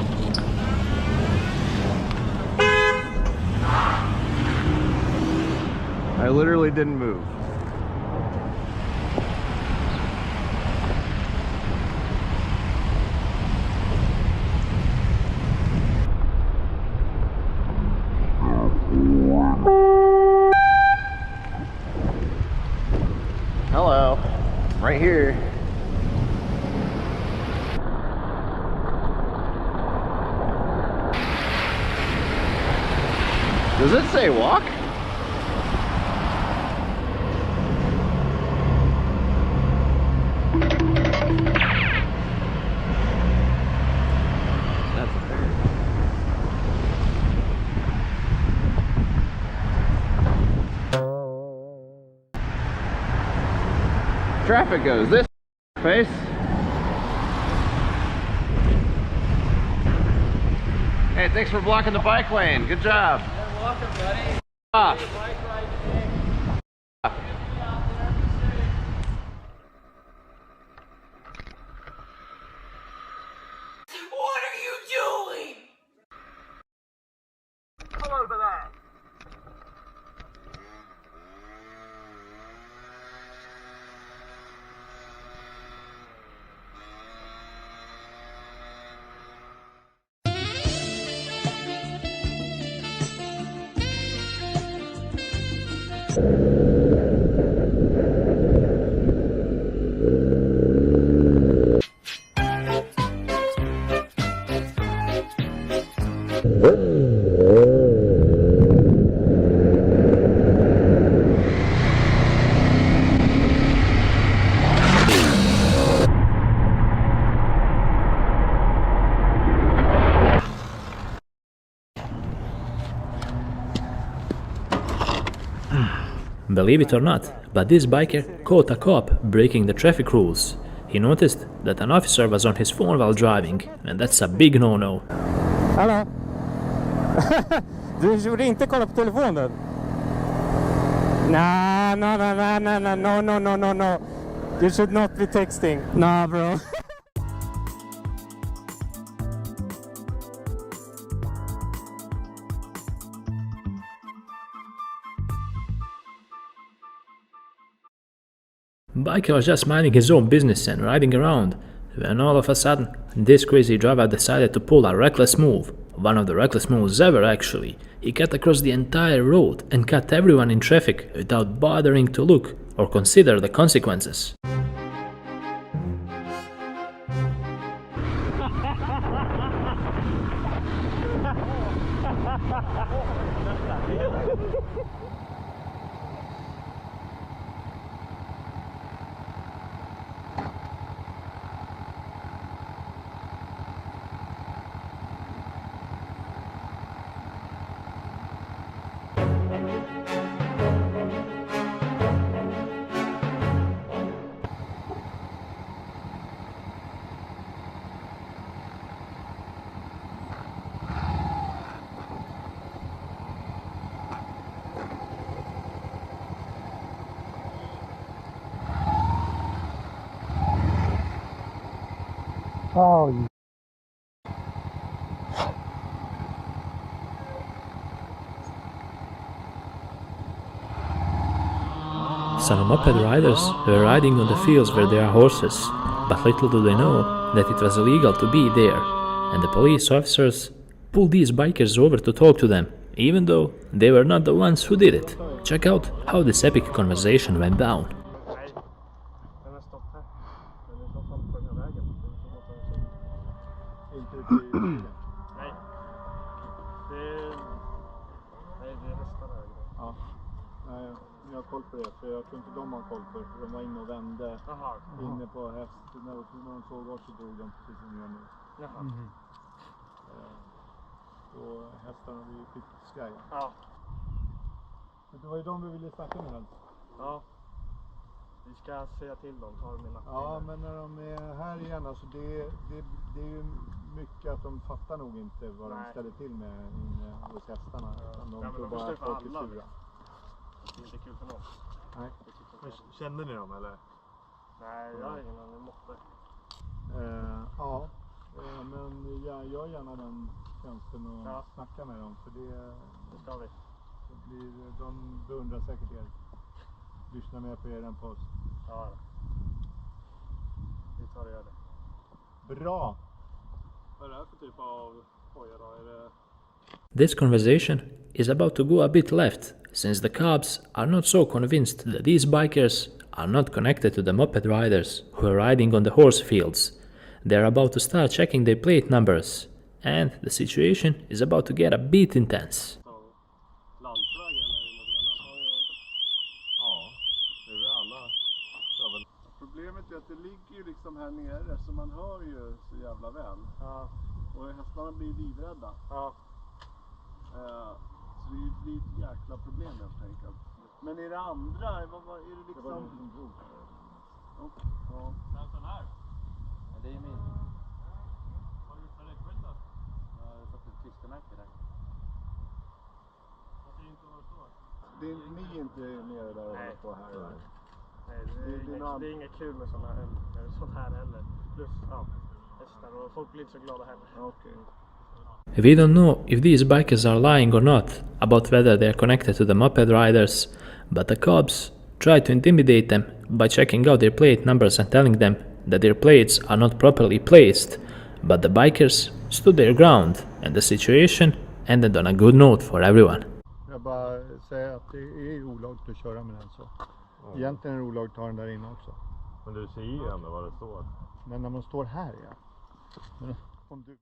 I literally didn't move. Hello, right here. Does it say walk? Traffic goes this face. Hey, thanks for blocking the bike lane. Good job. You're welcome, buddy. Off. over there. Believe it or not, but this biker caught a cop breaking the traffic rules. He noticed that an officer was on his phone while driving, and that's a big no-no. Hallå? Du gjorde inte kolla på telefonen? Nah, no. You should not be texting. Nah, bro. Biker was just minding his own business and riding around, when all of a sudden, this crazy driver decided to pull a reckless move. One of the reckless moves ever, actually. He cut across the entire road and cut everyone in traffic without bothering to look or consider the consequences. Oh, you. Some moped riders were riding on the fields where there are horses, but little do they know that it was illegal to be there, and the police officers pulled these bikers over to talk to them, even though they were not the ones who did it. Check out how this epic conversation went down. Jag har koll på det, för jag tror inte de har koll på det, för de var inne och vände inne på hästen. När de såg oss så drog de precis som jag nu. Och hästarna blir skitskraja. Ja. Men det var ju de vi ville snacka med helst. Ja. Vi ska säga till dem, ta dem i nacken. Ja, men när de är här igen, alltså det är ju mycket att de fattar nog inte vad de ställer till med inne hos hästarna. De tror bara att folk är sura. Det är inte kul för någon. Nej. Men kände ni dem eller? Nej, jag har ingen aning, måste. Ja, men jag gör gärna den tjänsten och snacka med dem, för det ska vi. De beundrar säkert er. Lyssna mer på er än på oss. Ja, vi tar och gör det. Bra! Vad är det här för typ av hojar då? Är det... This conversation is about to go a bit left, since the cops are not so convinced that these bikers are not connected to the moped riders who are riding on the horse fields. They are about to start checking their plate numbers, and the situation is about to get a bit intense. Problemet är att det ligger ju liksom här nere, så man hör ju så jävla väl. Ja. Och hästarna blir livrädda. Ja. Så det blir ett jäkla problem helt enkelt. Men är det andra? Vad är det liksom? Det var någon som drog. Ja. Den här? Ja, det är ju min. Har du gjort för räckvidd då? Ja, jag har fått ett klistermärke där. Jag ser inte vad det står. Ni är inte nere där och håller på här? Nej, det är inget kul med sån här heller. Plus, hästar och folk blir inte så glada heller. Okay. We don't know if these bikers are lying or not, about whether they are connected to the moped riders, but the cops tried to intimidate them by checking out their plate numbers and telling them that their plates are not properly placed, but the bikers stood their ground and the situation ended on a good note for everyone. Jag bara säger att det är olagligt att köra med den så. Egentligen är det olagligt att ta den där inne också. Men du ser ju ändå vad det står. Men när man står här, ja. Men om du...